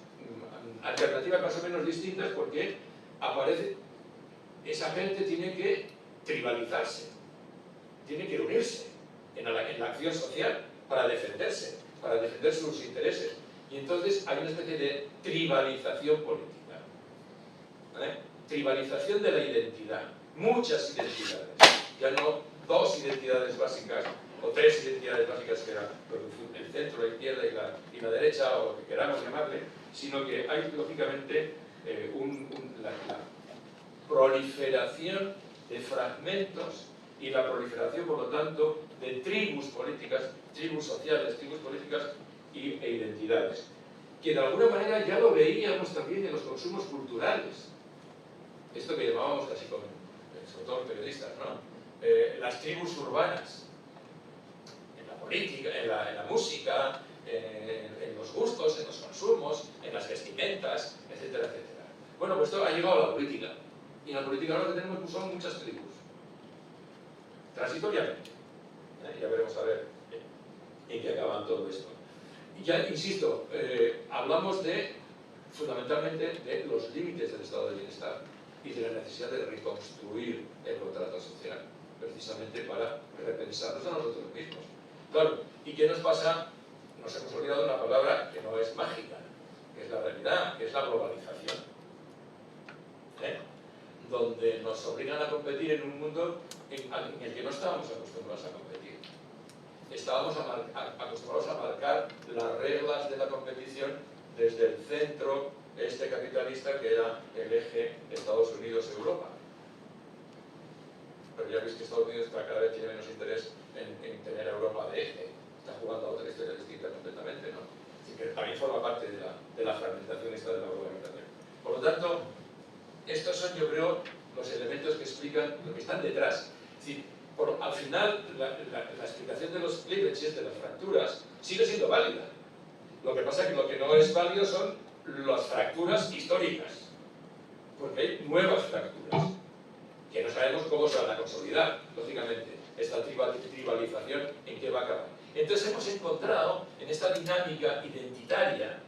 alternativas más o menos distintas, porque aparece, esa gente tiene que tribalizarse, tiene que unirse en la acción social para defenderse, para defender sus intereses. Y entonces hay una especie de tribalización política. Tribalización de la identidad. Muchas identidades. Ya no dos identidades básicas o tres identidades básicas que eran el centro, la izquierda y la derecha, o lo que queramos llamarle, sino que hay, lógicamente, la proliferación de fragmentos y la proliferación, por lo tanto, de tribus políticas, tribus sociales, tribus políticas e identidades, que de alguna manera ya lo veíamos también en los consumos culturales. Esto que llamábamos casi con, sobre todo los periodistas, ¿no? Las tribus urbanas, en la política, en la música, en los gustos, en los consumos, en las vestimentas, etcétera, etcétera. Bueno, pues esto ha llegado a la política. Y en la política ahora lo que tenemos son muchas tribus. Transitoriamente. Ya veremos a ver en qué acaban todo esto. Y ya, insisto, hablamos fundamentalmente de los límites del estado de bienestar y de la necesidad de reconstruir el contrato social, precisamente para repensarnos a nosotros mismos. Claro, ¿y qué nos pasa? Nos hemos olvidado de una palabra que no es mágica, que es la realidad, que es la globalización. Donde nos obligan a competir en un mundo en el que no estábamos acostumbrados a competir. Estábamos acostumbrados a marcar las reglas de la competición desde el centro capitalista, que era el eje Estados Unidos-Europa. Pero ya veis que Estados Unidos cada vez tiene menos interés en tener a Europa de eje. Está jugando a otra historia distinta completamente, ¿no? Así que también forma parte de la fragmentación esta de la globalización. Por lo tanto, estos son, yo creo, los elementos que explican lo que están detrás. Es decir, al final, la explicación de los cleavages, de las fracturas, sigue siendo válida. Lo que pasa es que lo que no es válido son las fracturas históricas, porque hay nuevas fracturas, que no sabemos cómo se van a consolidar, lógicamente, esta tribalización en qué va a acabar. Entonces hemos encontrado en esta dinámica identitaria,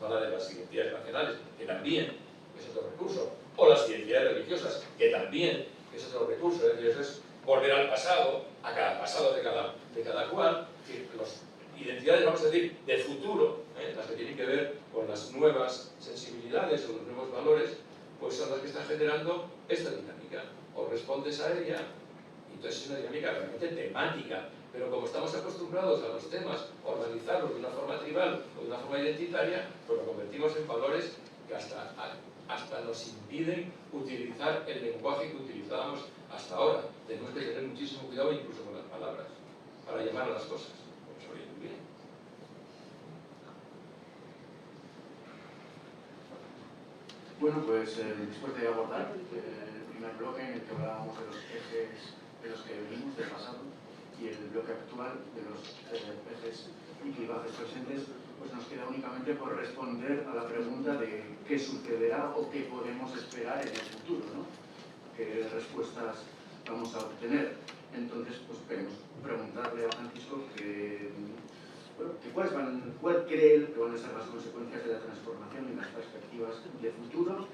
no la de las identidades nacionales, que también es otro recurso, o las identidades religiosas, que también es otro recurso, es decir, eso es volver al pasado, a cada pasado de cada cual, es decir, las identidades, vamos a decir, de futuro, las que tienen que ver con las nuevas sensibilidades o los nuevos valores, pues son las que están generando esta dinámica. O respondes a ella, y entonces es una dinámica realmente temática, pero como estamos acostumbrados a los temas, organizarlos de una forma tribal o de una forma identitaria, pues lo convertimos en valores que hasta nos impiden utilizar el lenguaje que utilizábamos hasta ahora. Tenemos que tener muchísimo cuidado incluso con las palabras, para llamar a las cosas. Pues oye, muy bien.
Bueno, pues después de abordar el primer bloque en el que hablábamos de los ejes de los que venimos del pasado y el bloque actual de los ejes y clivajes presentes, pues nos queda únicamente por responder a la pregunta de qué sucederá o qué podemos esperar en el futuro, ¿no? ¿Qué respuestas vamos a obtener? Entonces, pues queremos preguntarle a Francisco cuál cree él que van a ser las consecuencias de la transformación y las perspectivas de futuro.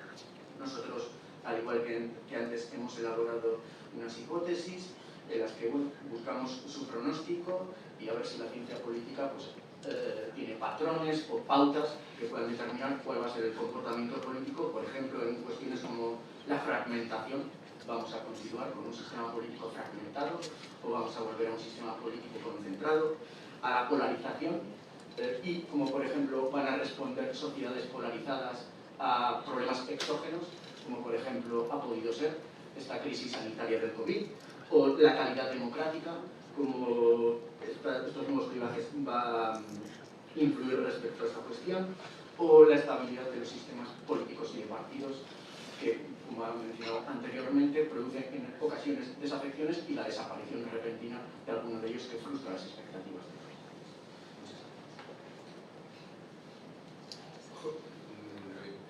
Nosotros, al igual que antes, hemos elaborado unas hipótesis en las que buscamos su pronóstico y a ver si la ciencia política pues, tiene patrones o pautas que puedan determinar cuál va a ser el comportamiento político, por ejemplo, en cuestiones como la fragmentación. ¿Vamos a continuar con un sistema político fragmentado o vamos a volver a un sistema político concentrado? A la polarización y como por ejemplo van a responder sociedades polarizadas a problemas exógenos, como por ejemplo ha podido ser esta crisis sanitaria del COVID, o la calidad democrática, como estos nuevos clivajes va a influir respecto a esta cuestión, o la estabilidad de los sistemas políticos y de partidos, que, como ha mencionado anteriormente, producen en ocasiones desafecciones y la desaparición repentina de alguno de ellos que frustra las expectativas.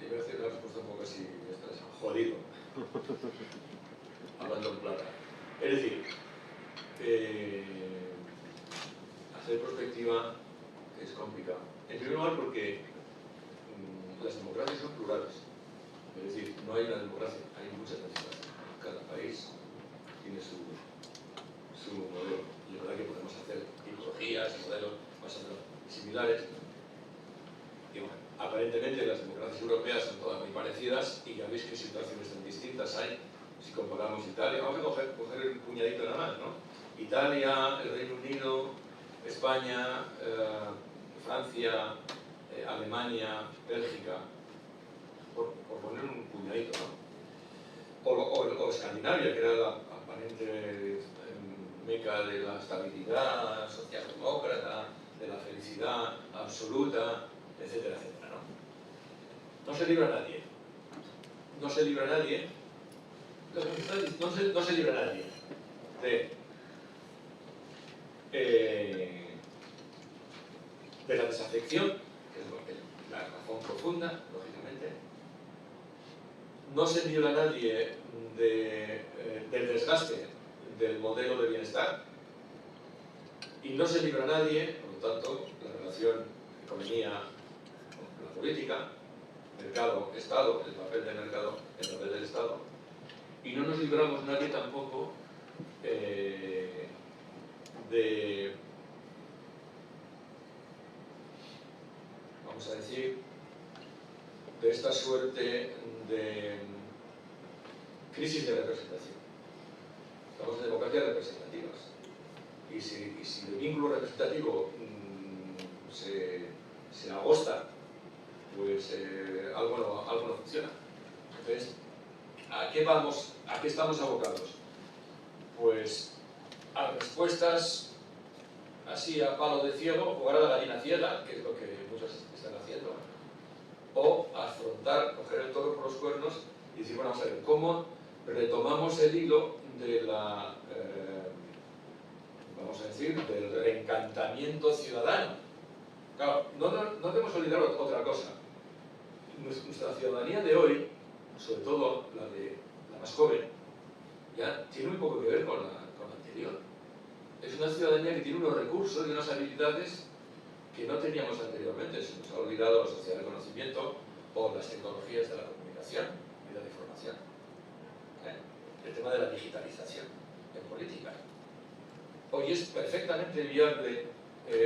Iba a hacer una respuesta un poco así, jodido, hablando en plata. Es decir, hacer perspectiva es complicado. En primer lugar porque las democracias son plurales. Es decir, no hay una democracia, hay muchas democracias. Cada país tiene su modelo. Y es verdad que podemos hacer tipologías y modelos más o menos similares. Y bueno, aparentemente las democracias europeas son todas muy parecidas y ya veis qué situaciones tan distintas hay si comparamos Italia. Vamos a coger el puñadito nada más, ¿no? Italia, el Reino Unido, España, Francia, Alemania, Bélgica, por poner un puñadito, ¿no? O Escandinavia, que era la aparente meca de la estabilidad socialdemócrata, de la felicidad absoluta, etcétera, etcétera, ¿no? No se libra nadie. No se libra nadie. No se libra nadie de la desafección, que es la razón profunda, lógicamente. No se libra nadie del desgaste del modelo de bienestar. Y no se libra nadie, por lo tanto, la relación economía con la política, mercado, Estado, el papel del mercado, el papel del Estado. Y no nos libramos nadie tampoco vamos a decir, de esta suerte de crisis de representación. Estamos en democracias representativas. Y si el vínculo representativo se agosta, pues algo no funciona. Entonces, ¿a qué estamos abocados? Pues a respuestas así a palo de ciego, jugar a la gallina ciega, que es lo que muchos están haciendo, o afrontar, coger el toro por los cuernos y decir, bueno, vamos a ver, ¿cómo retomamos el hilo de la, vamos a decir, del reencantamiento ciudadano? Claro, no debemos olvidar otra cosa. Nuestra ciudadanía de hoy, sobre todo la más joven, ya tiene muy poco que ver con la anterior. Es una ciudadanía que tiene unos recursos y unas habilidades que no teníamos anteriormente. Se nos ha olvidado la sociedad del conocimiento o las tecnologías de la comunicación y de la información. El tema de la digitalización en política. Hoy es perfectamente viable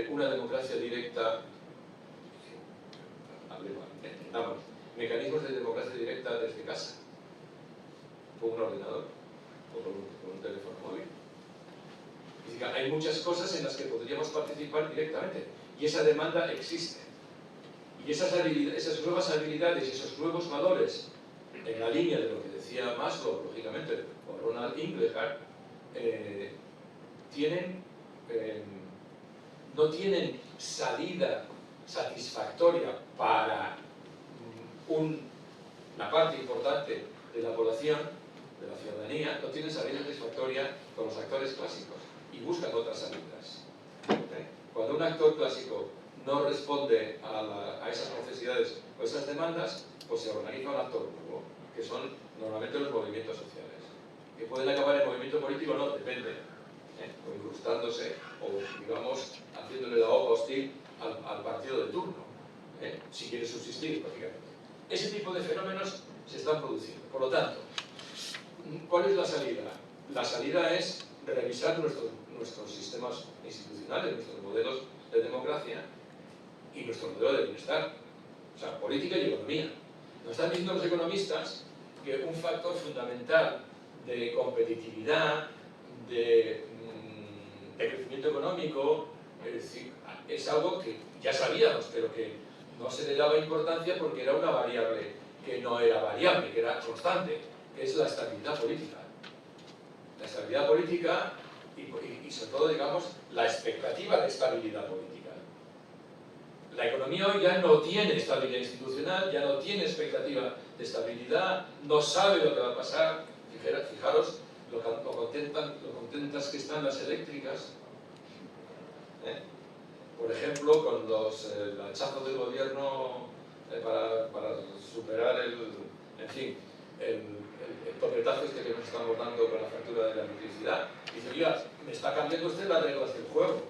una democracia directa, entendamos, mecanismos de democracia directa desde casa, con un ordenador o con un teléfono móvil. Es decir, hay muchas cosas en las que podríamos participar directamente y esa demanda existe. Y esas nuevas habilidades y esos nuevos valores, en la línea de lo que decía Maslow, lógicamente, o Ronald Inglehart, no tienen salida satisfactoria para un la parte importante de la población, de la ciudadanía, no tiene salida satisfactoria con los actores clásicos y buscan otras salidas. Cuando un actor clásico no responde a esas necesidades o esas demandas, pues se organiza un actor nuevo, que son normalmente los movimientos sociales. Que pueden acabar en movimiento político, no, depende, o incrustándose, o digamos, haciéndole la hoja hostil al partido de turno, si quiere subsistir, lógicamente. Ese tipo de fenómenos se están produciendo. Por lo tanto, ¿cuál es la salida? La salida es revisar nuestros sistemas institucionales, nuestros modelos de democracia y nuestro modelo de bienestar, o sea, política y economía. Nos están diciendo los economistas que un factor fundamental de competitividad, de crecimiento económico, es decir, es algo que ya sabíamos, pero que no se le daba importancia porque era una variable que no era variable, que era constante, que es la estabilidad política. La estabilidad política y sobre todo, digamos, la expectativa de estabilidad política. La economía hoy ya no tiene estabilidad institucional, ya no tiene expectativa de estabilidad, no sabe lo que va a pasar. Fijaros lo contentas que están las eléctricas. Por ejemplo, con el hachazo del gobierno para superar el topetazo este que nos estamos dando con la factura de la electricidad. Dice, oiga, me está cambiando usted las reglas del juego.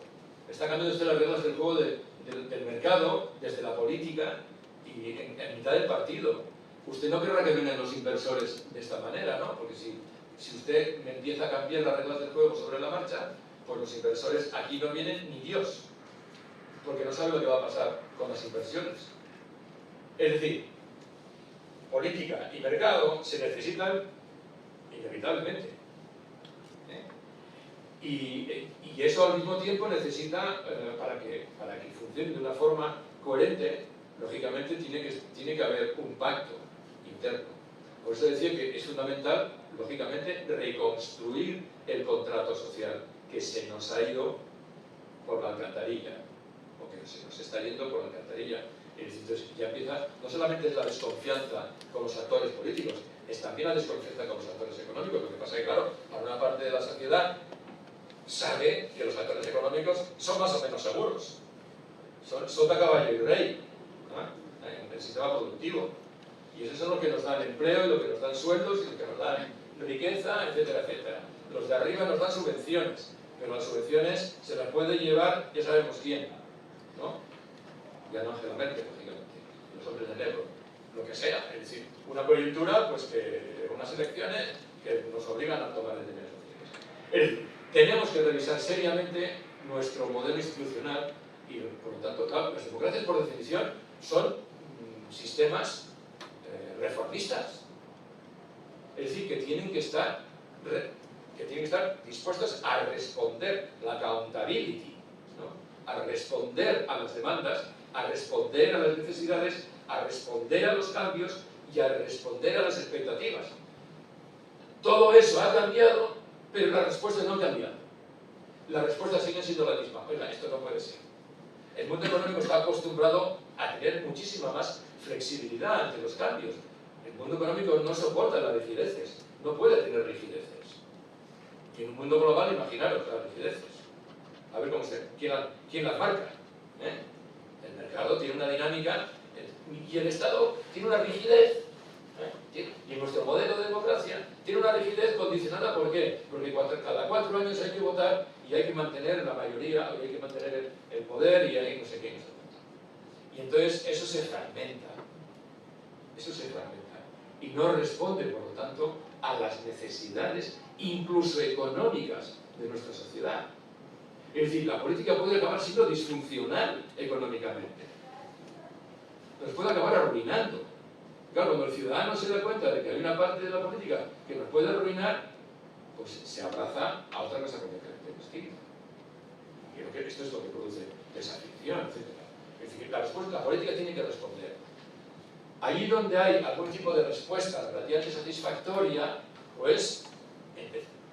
Me está cambiando usted las reglas del juego del mercado, desde la política y en mitad del partido. Usted no querrá que vengan los inversores de esta manera, ¿no? Porque si usted me empieza a cambiar las reglas del juego sobre la marcha, pues los inversores aquí no vienen ni Dios, porque no sabe lo que va a pasar con las inversiones. Es decir, política y mercado se necesitan inevitablemente. Y eso al mismo tiempo necesita, para que funcione de una forma coherente, lógicamente tiene que haber un pacto interno. Por eso decía que es fundamental, lógicamente, reconstruir el contrato social que se nos ha ido por la alcantarilla, o que se nos está yendo por la alcantarilla. Entonces ya empieza, no solamente es la desconfianza con los actores políticos, es también la desconfianza con los actores económicos. Lo que pasa es que, claro, para una parte de la sociedad sabe que los actores económicos son más o menos seguros, son sota, caballo y rey, ¿no? En el sistema productivo, y esos son los que nos dan empleo y los que nos dan sueldos y los que nos dan riqueza, etcétera, etcétera. Los de arriba nos dan subvenciones, pero las subvenciones se las puede llevar ya sabemos quién, ¿no? Ya no Angela Merkel, lógicamente, los hombres de negro, lo que sea. Es decir, una coyuntura, pues que unas elecciones que nos obligan a tomar determinadas decisiones. Es decir, tenemos que revisar seriamente nuestro modelo institucional y, por lo tanto, claro, las democracias, por definición, son sistemas reformistas. Es decir, que tienen que estar dispuestos a responder la accountability, ¿no? A responder a las demandas, a responder a las necesidades, a responder a los cambios y a responder a las expectativas. Todo eso ha cambiado, pero la respuesta no ha cambiado. La respuesta sigue siendo la misma. Oiga, esto no puede ser. El mundo económico está acostumbrado a tener muchísima más flexibilidad ante los cambios. El mundo económico no soporta las rigideces, no puede tener rigideces. Y en un mundo global, imaginaros las rigideces. A ver quién las marca. El mercado tiene una dinámica y el Estado tiene una rigidez. Y nuestro modelo de democracia tiene una rigidez condicionada. ¿Por qué? Porque cada 4 años hay que votar y hay que mantener la mayoría, hay que mantener el poder y hay no sé qué, no sé qué. Y entonces eso se fragmenta. Eso se fragmenta. Y no responde, por lo tanto, a las necesidades, incluso económicas, de nuestra sociedad. Es decir, la política puede acabar siendo disfuncional económicamente. Nos puede acabar arruinando. Claro, cuando el ciudadano se da cuenta de que hay una parte de la política que nos puede arruinar, pues se abraza a otra cosa completamente distinta. Y creo que esto es lo que produce desafección, etc. Es decir, la política tiene que responder. Allí donde hay algún tipo de respuesta relativamente satisfactoria, pues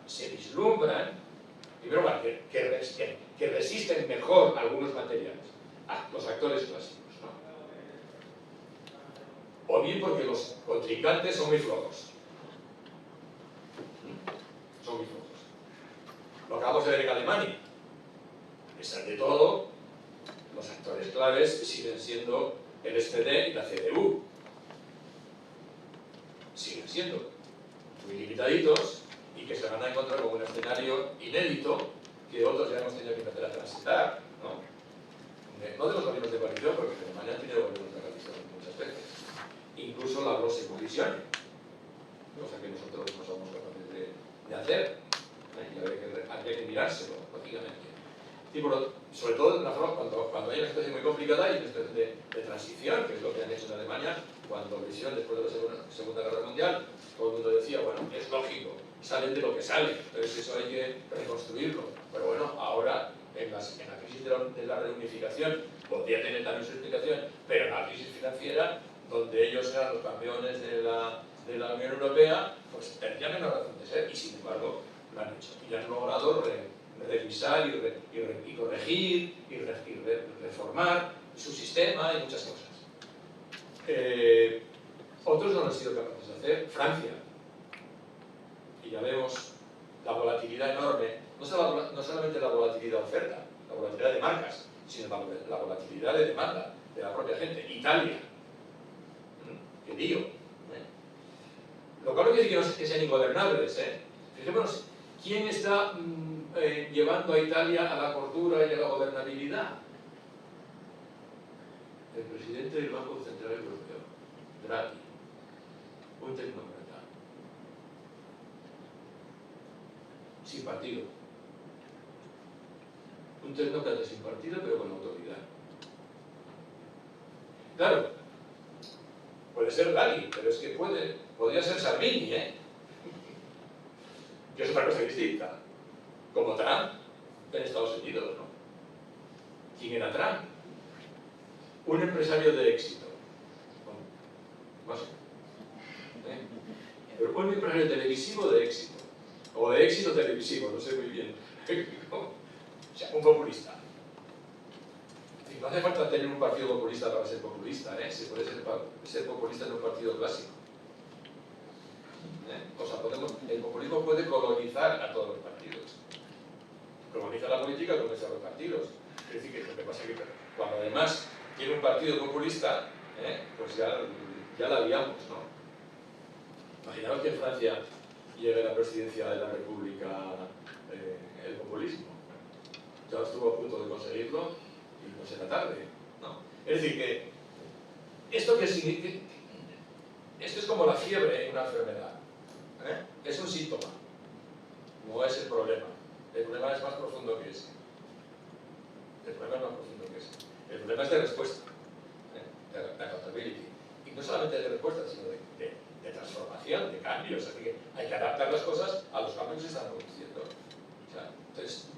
se vislumbran, primero que resisten mejor algunos materiales, los actores clásicos, ¿no? o bien porque los contrincantes son muy flojos. Son muy flojos. Lo acabamos de ver en Alemania. A pesar de todo, los actores claves siguen siendo el SPD y la CDU. Siguen siendo muy limitaditos y que se van a encontrar con un escenario inédito que otros ya hemos tenido que empezar a transitar, ¿no? No de los gobiernos de coalición, porque Alemania ha tenido gobiernos de coalición muchas veces. Incluso la Große Koalition, cosa que nosotros no somos capaces de hacer. Y habría que mirárselo, lógicamente. Y sobre todo de una forma, cuando hay una situación muy complicada y una situación de transición, que es lo que han hecho en Alemania, cuando lo hicieron después de la Segunda Guerra Mundial, todo el mundo decía, bueno, es lógico, salen de lo que salen, entonces eso hay que reconstruirlo. Pero bueno, ahora, en la crisis de la reunificación, podría tener también su explicación, pero en la crisis financiera, donde ellos eran los campeones de la Unión Europea, pues tendría menos razón de ser, y sin embargo, lo han hecho. Y han logrado revisar y corregir y reformar su sistema y muchas cosas. Otros no lo han sido capaces de hacer. Francia. Y ya vemos la volatilidad enorme, no solamente la volatilidad de oferta, la volatilidad de marcas, sino la volatilidad de demanda de la propia gente. Italia. ¡Qué lío! Lo cual no quiere decir que sean ingobernables. Fijémonos, ¿quién está llevando a Italia a la cordura y a la gobernabilidad? El presidente del Banco Central Europeo, Draghi, un tecnócrata, sin partido. Un tecnócrata sin partido, pero con autoridad. Claro, puede ser Draghi, pero es que podría ser Salvini, que es otra cosa distinta. Como Trump en Estados Unidos, ¿no? ¿Quién era Trump? Un empresario de éxito. Bueno, pero un empresario televisivo de éxito. O de éxito televisivo, no sé muy bien. O sea, un populista. Y no hace falta tener un partido populista para ser populista, se puede ser populista en un partido clásico. O sea, el populismo puede colonizar a todos los partidos. Coloniza la política, coloniza los partidos. Es decir, que lo que pasa es que cuando además tiene un partido populista, pues ya la liamos, ¿no? Imaginaos que en Francia llegue a la presidencia de la República el populismo. Ya estuvo a punto de conseguirlo y no será tarde, ¿no? Es decir, que esto que significa, esto es como la fiebre en una enfermedad. Es un síntoma, no es el problema. El problema es más profundo que ese. El problema es más profundo que ese. El problema es de respuesta, de accountability. Y no solamente de respuesta, sino de transformación, de cambios. Así que hay que adaptar las cosas a los cambios que se están produciendo. O sea, entonces,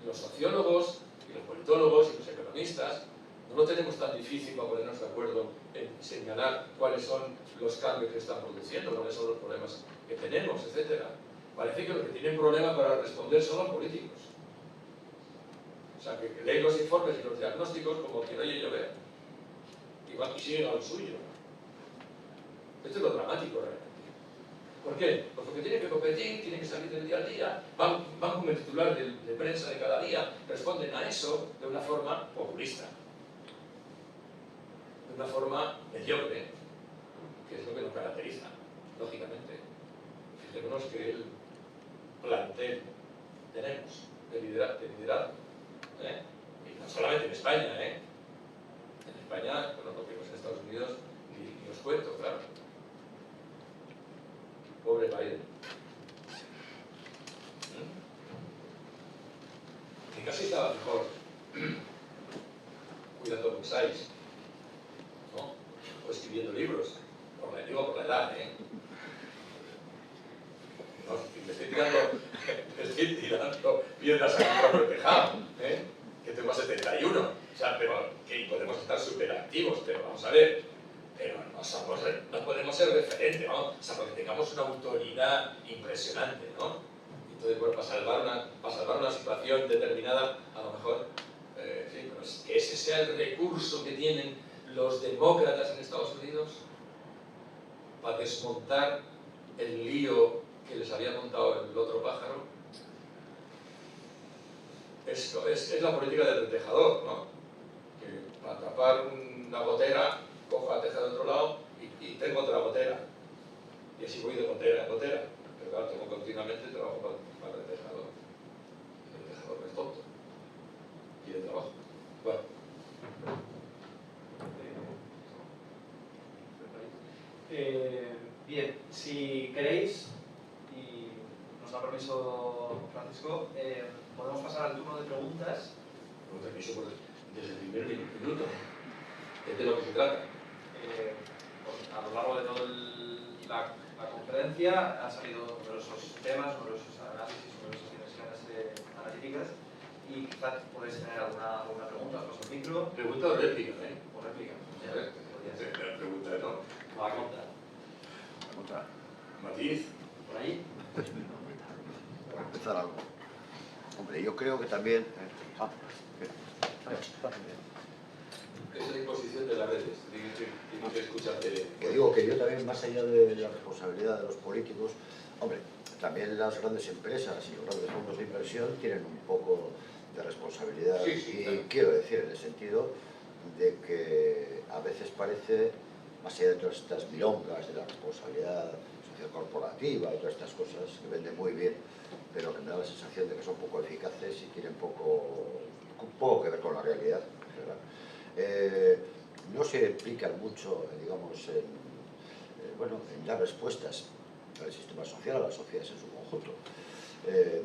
los sociólogos y los politólogos y los economistas no lo tenemos tan difícil para ponernos de acuerdo en señalar cuáles son los cambios que se están produciendo, cuáles son los problemas que tenemos, etc. Parece que los que tienen problemas para responder son los políticos. O sea, que leen los informes y los diagnósticos como quien oye llover. Igual y siguen a lo suyo. Esto es lo dramático realmente. ¿Por qué? Pues porque tienen que competir, tienen que salir del día al día, van con el titular de prensa de cada día, responden a eso de una forma populista. De una forma mediocre, que es lo que nos caracteriza, lógicamente. Fijémonos que el plantel tenemos de liderazgo. Y no solamente en España, En España, bueno, lo que vimos en Estados Unidos, ni os cuento, claro. Pobre Biden. Que casi estaba mejor cuidando bonsais, ¿no? O escribiendo libros, digo por la edad, No, me estoy tirando piedras a mi propio tejado, que tengo 71, o sea, pero que podemos estar súper activos, pero vamos a ver, pero no podemos ser referentes, ¿no? O sea, porque tengamos una autoridad impresionante, ¿no? Entonces, bueno, para salvar una situación determinada, a lo mejor, sí, pero que ese sea el recurso que tienen los demócratas en Estados Unidos, para desmontar el lío que les había montado el otro pájaro. Es la política del tejador, ¿no? Que para tapar una gotera, cojo la teja de otro lado y tengo otra gotera. Y así voy de gotera en gotera. Pero claro, tengo continuamente trabajo para el tejador. El tejador no es tonto. Quiere trabajo. Bueno.
Bien, si queréis, y nos da permiso Francisco, podemos pasar al turno de preguntas.
Con permiso desde el primer minuto. Es de lo que se trata.
A lo largo de toda la conferencia han salido numerosos temas, numerosos análisis, numerosas dimensiones analíticas, y quizás podéis tener alguna pregunta. Os paso el micro.
Pregunta o réplica, ¿eh?
O réplica.
La pregunta, ¿no?
Va a contar.
Matiz.
¿Por ahí?
Para empezar algo. Hombre, yo creo que también...
Es la imposición de las redes. Tienen que escucharte.
Que digo que yo también, más allá de la responsabilidad de los políticos, hombre, también las grandes empresas y los grandes fondos de inversión tienen un poco de responsabilidad.
Sí, sí,
y
claro.
quiero decir, en el sentido de que a veces parece, más allá de todas estas milongas de la responsabilidad social corporativa y todas estas cosas que venden muy bien, pero que me da la sensación de que son poco eficaces y tienen poco que ver con la realidad, ¿verdad? No se implican mucho, digamos, en dar respuestas al sistema social, a las sociedades en su conjunto,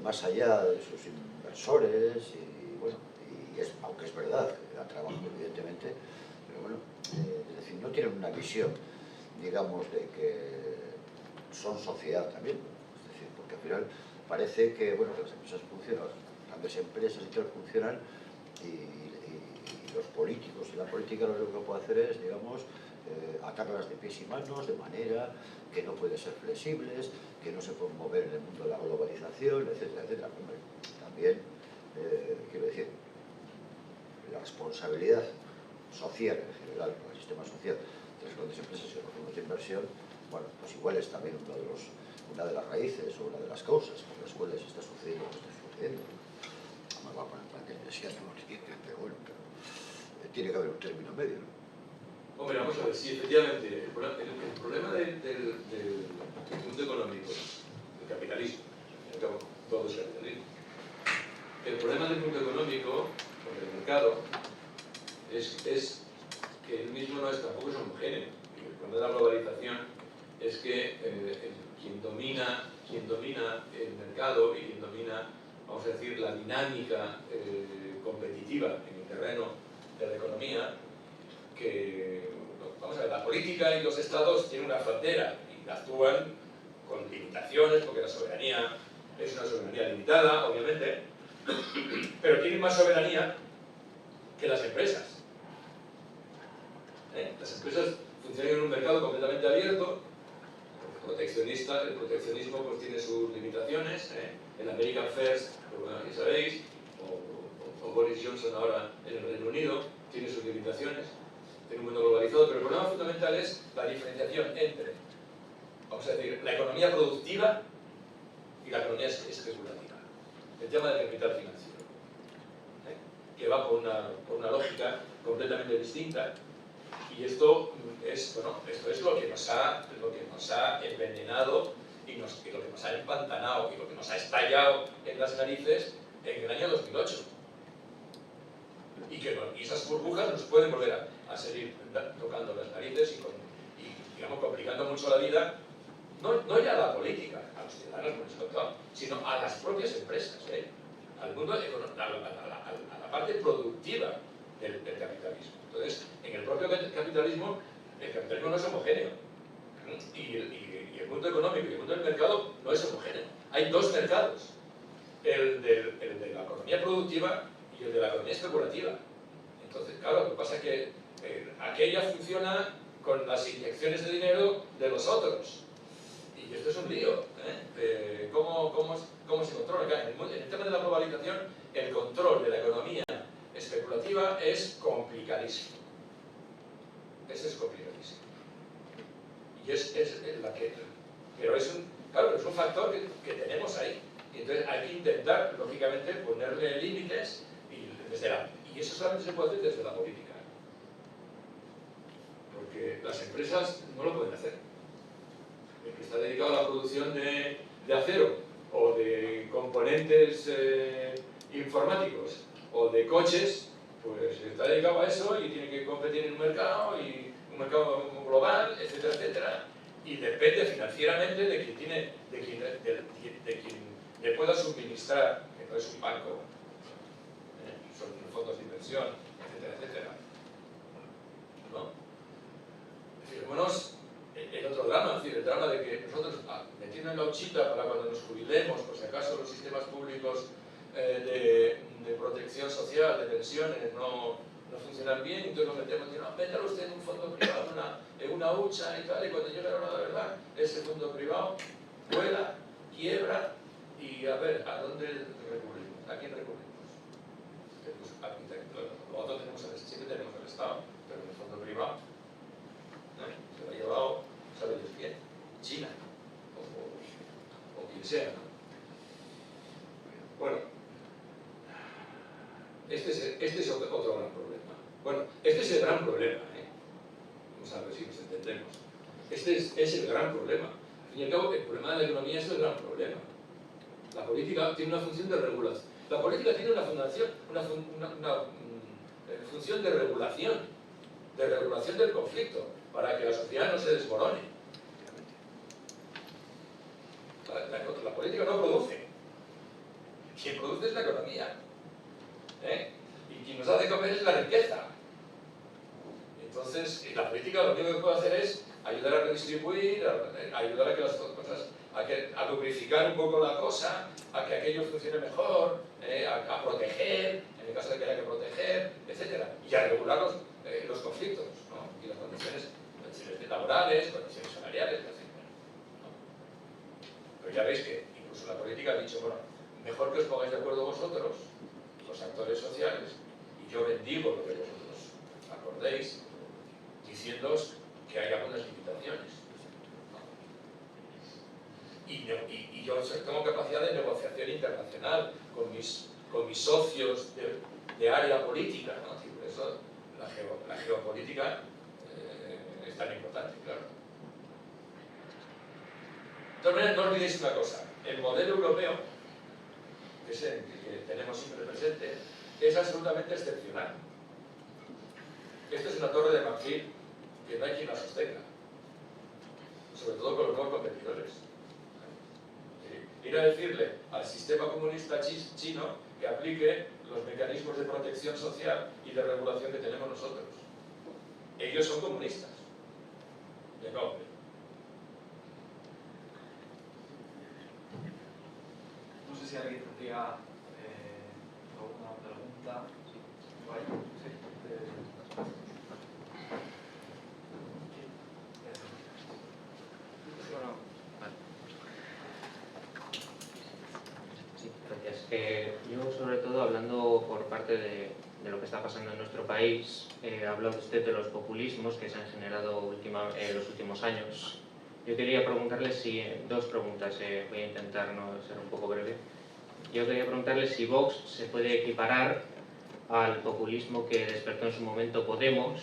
más allá de sus inversores y, bueno, aunque es verdad que da trabajo evidentemente, pero bueno, es decir, no tienen una visión, digamos, de que son sociedad también, es decir, porque al final parece que, bueno, que las empresas funcionan, las grandes empresas y tal funcionan y los políticos y la política lo único que puede hacer es, digamos, atarlas de pies y manos de manera que no pueden ser flexibles, que no se pueden mover en el mundo de la globalización, etcétera, etcétera. Hombre, también, quiero decir, la responsabilidad social en general, el sistema social de las grandes empresas y los fondos de inversión, bueno, pues igual es también una de las raíces o una de las causas por las cuales está sucediendo lo que está sucediendo. No me va a poner plan keynesiano, pero bueno, tiene que haber un término medio, ¿no?
Hombre, vamos a ver, sí, efectivamente, el problema del mundo económico, del capitalismo, al cabo, todo es capitalismo. El problema del mundo económico, con el mercado, es que el mismo tampoco es homogéneo. El problema de la globalización es que quien domina el mercado y quien domina, vamos a decir, la dinámica competitiva en el terreno de la economía, que, vamos a ver, la política y los estados tienen una frontera y actúan con limitaciones, porque la soberanía es una soberanía limitada, obviamente, pero tienen más soberanía que las empresas. Las empresas funcionan en un mercado completamente abierto, proteccionista. El proteccionismo pues tiene sus limitaciones. El American First, bueno, ya sabéis, o Boris Johnson ahora en el Reino Unido, tiene sus limitaciones. Tiene un mundo globalizado, pero el problema fundamental es la diferenciación entre, vamos a decir, la economía productiva y la economía especulativa. El tema del capital financiero, que va por una lógica completamente distinta. Y esto es lo que nos ha envenenado y lo que nos ha empantanado y lo que nos ha estallado en las narices en el año 2008. Y esas burbujas nos pueden volver a seguir tocando las narices y digamos, complicando mucho la vida, no ya a la política, a los ciudadanos, sino a las propias empresas, al mundo, a la parte productiva del capitalismo. Entonces, en el propio capitalismo, el capitalismo no es homogéneo. Y el mundo económico y el mundo del mercado no es homogéneo. Hay dos mercados, el de la economía productiva y el de la economía especulativa. Entonces, claro, lo que pasa es que aquella funciona con las inyecciones de dinero de los otros. Y esto es un lío. ¿Cómo se controla? En el tema de la globalización, el control de la economía especulativa es complicadísimo. Eso es complicadísimo. Y es la que... Pero claro, es un factor que tenemos ahí. Y entonces hay que intentar, lógicamente, ponerle límites y eso solamente se puede hacer desde la política. Porque las empresas no lo pueden hacer. El que está dedicado a la producción de acero o de componentes informáticos o de coches, pues está dedicado a eso y tiene que competir en un mercado global, etcétera, etcétera, y depende financieramente de quien le pueda suministrar, que no es un banco, son fondos de inversión, etcétera, etcétera. ¿No? Fijémonos el otro drama, es decir, el drama de que nosotros, metiendo en la huchita para cuando nos jubilemos, por si acaso los sistemas públicos de protección social, de pensiones, no funcionan bien, entonces nos metemos y decimos, métalo usted en un fondo privado, en una hucha y tal, y cuando llega la hora de verdad, ese fondo privado vuela, quiebra, y a ver, ¿a dónde recurrimos? ¿A quién recurrimos? Nosotros siempre tenemos el Estado, pero en el fondo privado, ¿no? Se lo ha llevado, ¿sabe Dios quién? China, o quien sea, ¿no? Bueno, este es otro gran problema. Bueno, este es el gran problema, vamos a ver si nos entendemos. Este es el gran problema. Al fin y al cabo, el problema de la economía es el gran problema. La política tiene una función de regulación. La política tiene una función de regulación del conflicto, para que la sociedad no se desmorone. La política no produce. Quien produce es la economía. Y quien nos hace comer es la riqueza. Entonces, la política lo único que puede hacer es ayudar a redistribuir, ayudar a que las cosas, a lubrificar un poco la cosa, a que aquello funcione mejor, a proteger, en el caso de que haya que proteger, etc. Y a regular los conflictos, ¿no? Y las condiciones laborales, condiciones salariales, etc. ¿No? Pero ya veis que incluso la política ha dicho, bueno, mejor que os pongáis de acuerdo vosotros, los actores sociales, y yo bendigo lo que vosotros acordéis, diciéndoos que hay algunas limitaciones. Y yo tengo capacidad de negociación internacional con mis socios de área política, ¿no? Y por eso la geopolítica es tan importante, claro. De todas maneras, no olvidéis una cosa, el modelo europeo, que es el que tenemos siempre presente, es absolutamente excepcional. Esto es una torre de marfil que no hay quien la sostenga, sobre todo con los nuevos competidores. Ir a decirle al sistema comunista chino que aplique los mecanismos de protección social y de regulación que tenemos nosotros. Ellos son comunistas, de nombre.
No sé si alguien tendría alguna pregunta. Sí.
Yo, sobre todo, hablando por parte de lo que está pasando en nuestro país, ha hablado usted de los populismos que se han generado en los últimos años. Yo quería preguntarle dos preguntas, voy a intentar no ser un poco breve. Yo quería preguntarle si Vox se puede equiparar al populismo que despertó en su momento Podemos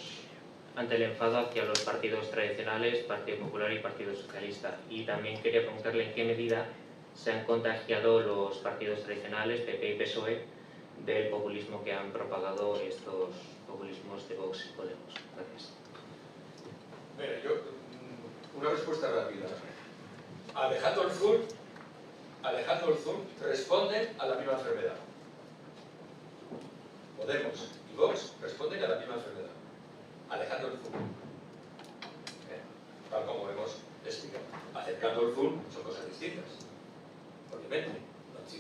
ante el enfado hacia los partidos tradicionales, Partido Popular y Partido Socialista. Y también quería preguntarle en qué medida se han contagiado los partidos tradicionales, PP y PSOE, del populismo que han propagado estos populismos de Vox y Podemos. Gracias.
Mira, una respuesta rápida. Alejandro Zun responden a la misma enfermedad. Podemos y Vox responden a la misma enfermedad. Alejandro Zun. Tal como hemos explicado. Acercando el Zun son cosas distintas. Obviamente,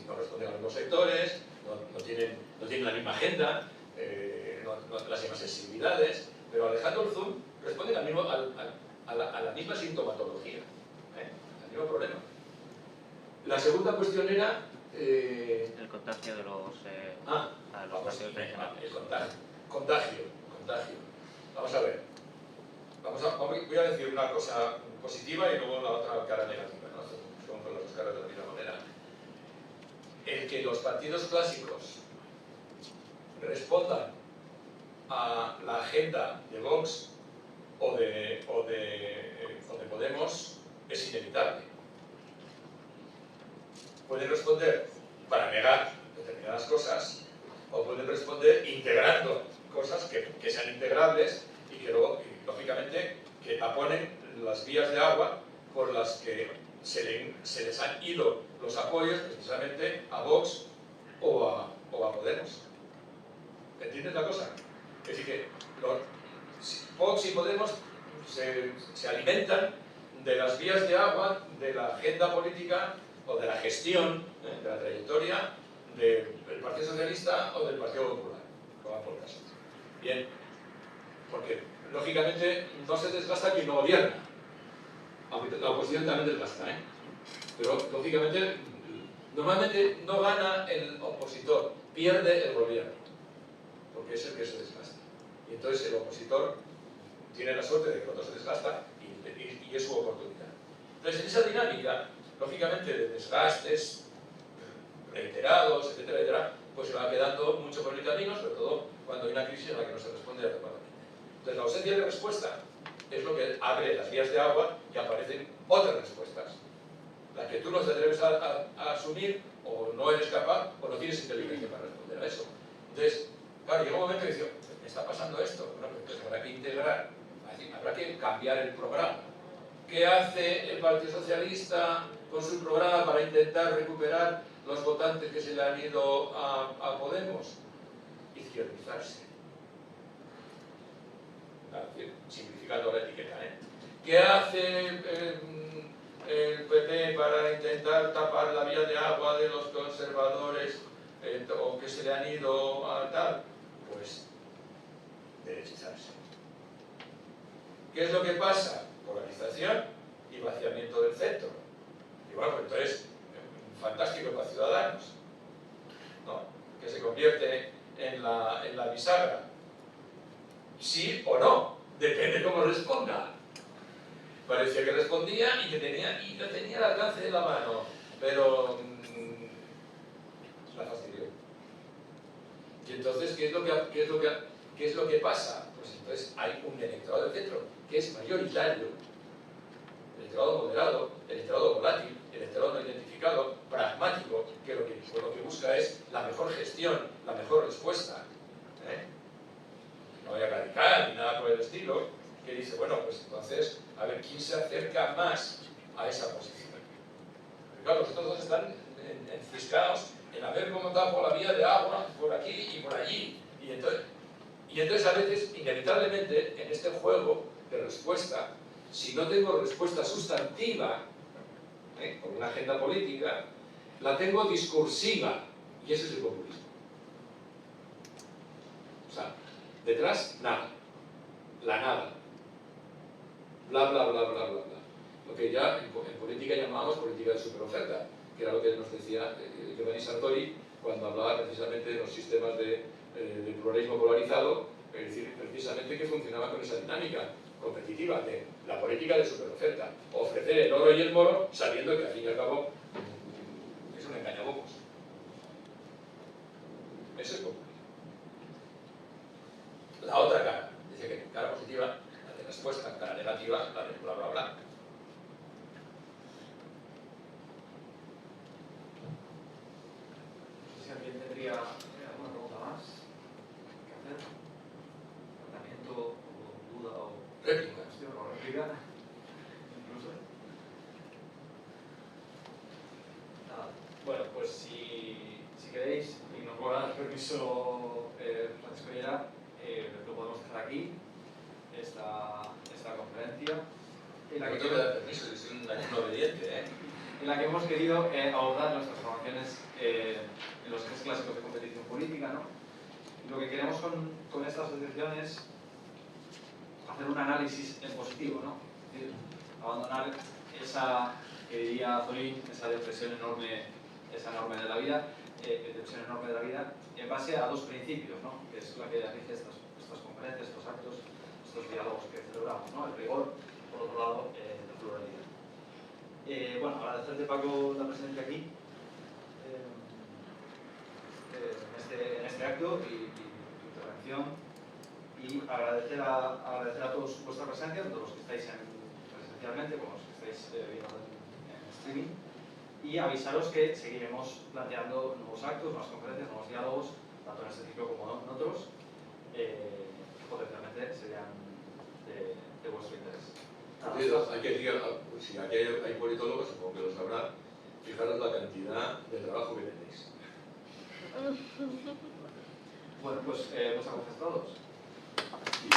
no responden a los mismos sectores, no tienen la misma agenda, no las mismas sensibilidades, pero Alejandro Zun responde a la misma sintomatología, al mismo problema. La segunda cuestión era...
el contagio de los partidos tradicionales.
El contagio. Vamos a ver. voy a decir una cosa positiva y luego la otra cara negativa, ¿no? Son con las dos caras de la misma manera. El que los partidos clásicos respondan a la agenda de Vox o de Podemos es inevitable. Pueden responder para negar determinadas cosas o pueden responder integrando cosas que sean integrables y que luego, lógicamente, que taponen las vías de agua por las que se les han ido los apoyos precisamente a Vox o a Podemos. ¿Entiendes la cosa? Es decir, que Vox y Podemos se alimentan de las vías de agua, de la agenda política o de la gestión, de la trayectoria del Partido Socialista o del Partido Popular, como por caso. Bien, porque lógicamente no se desgasta quien no gobierna, aunque la oposición también desgasta, ¿eh? Pero lógicamente, normalmente no gana el opositor, pierde el gobierno, porque es el que se desgasta. Y entonces el opositor tiene la suerte de que el otro se desgasta y es su oportunidad. Entonces, en esa dinámica, lógicamente, de desgastes reiterados, etcétera, etcétera, pues se va quedando mucho por el camino, sobre todo cuando hay una crisis en la que no se responde adecuadamente. Entonces, la ausencia de respuesta es lo que abre las vías de agua y aparecen otras respuestas. Las que tú no te atreves a asumir, o no eres capaz, o no tienes inteligencia para responder a eso. Entonces, claro, llega un momento que dice, ¿me está pasando esto? Bueno, pues entonces habrá que integrar, habrá que cambiar el programa. ¿Qué hace el Partido Socialista con su programa para intentar recuperar los votantes que se le han ido a Podemos? Izquierdizarse. Simplificando la etiqueta, ¿eh? ¿Qué hace el PP para intentar tapar la vía de agua de los conservadores o que se le han ido a tal? Pues derechizarse. ¿Qué es lo que pasa? Polarización y vaciamiento del centro. Y bueno, pues entonces, fantástico para Ciudadanos, ¿no? Que se convierte en la bisagra. Sí o no, depende cómo responda. Parecía que respondía y que tenía el alcance de la mano, pero la fastidió. Y entonces, ¿qué es lo que pasa? Pues entonces hay un electorado del centro que es mayoritario, el electorado moderado, el electorado volátil, el electorado no identificado, pragmático, que lo que busca es la mejor gestión, la mejor respuesta. No vaya radical ni nada por el estilo, que dice, bueno, pues entonces, a ver, ¿quién se acerca más a esa posición? Porque claro, los otros dos están enciscados en a ver cómo tapo la vía de agua por aquí y por allí. Y entonces a veces, inevitablemente, en este juego de respuesta, si no tengo respuesta sustantiva, con una agenda política, la tengo discursiva, y ese es el populismo. O sea, detrás, nada. La nada. Bla, bla, bla, bla, bla, bla. Lo que ya en política llamábamos política de superoferta, que era lo que nos decía Giovanni Sartori cuando hablaba precisamente de los sistemas de pluralismo polarizado, es decir, precisamente que funcionaba con esa dinámica competitiva de la política de superoferta, ofrecer el oro y el moro sabiendo que al fin y al cabo es un engañabobos. Eso es populismo. La otra cara, dice que cara positiva, la de respuesta, cara negativa, la de bla bla bla.
No sé si alguien tendría alguna pregunta más que hacer, tratamiento o duda o
Réplica.
cuestión o réplica, incluso. Nada. Bueno, pues si queréis y nos va a dar permiso Francisco Llera, lo podemos dejar aquí, esta conferencia. En la
No
que
te voy a dar permiso, yo soy un alumno obediente,
en la que hemos querido abordar las transformaciones en los ejes clásicos de competición política, ¿no? Y lo que queremos con esta asociación es hacer un análisis en positivo, ¿no? Es decir, abandonar esa, que diría Zollín, esa depresión enorme de la vida, en base a dos principios, ¿no? Que es la que rige estas conferencias, estos actos,
estos diálogos que celebramos, ¿no? El rigor, por otro lado, la pluralidad. Bueno, agradecerte, Paco, la presencia aquí, en este acto y tu intervención, y agradecer a todos vuestra presencia, tanto los que estáis presencialmente como los que estáis viendo en streaming, y avisaros que seguiremos planteando nuevos actos, nuevas conferencias, nuevos diálogos, tanto en este ciclo como en otros, que potencialmente serían de vuestro interés.
Hay que decir, si aquí hay politólogos, supongo que lo sabrán, fijaros la cantidad de trabajo que tenéis.
Bueno, pues muchas gracias a todos.
Sí.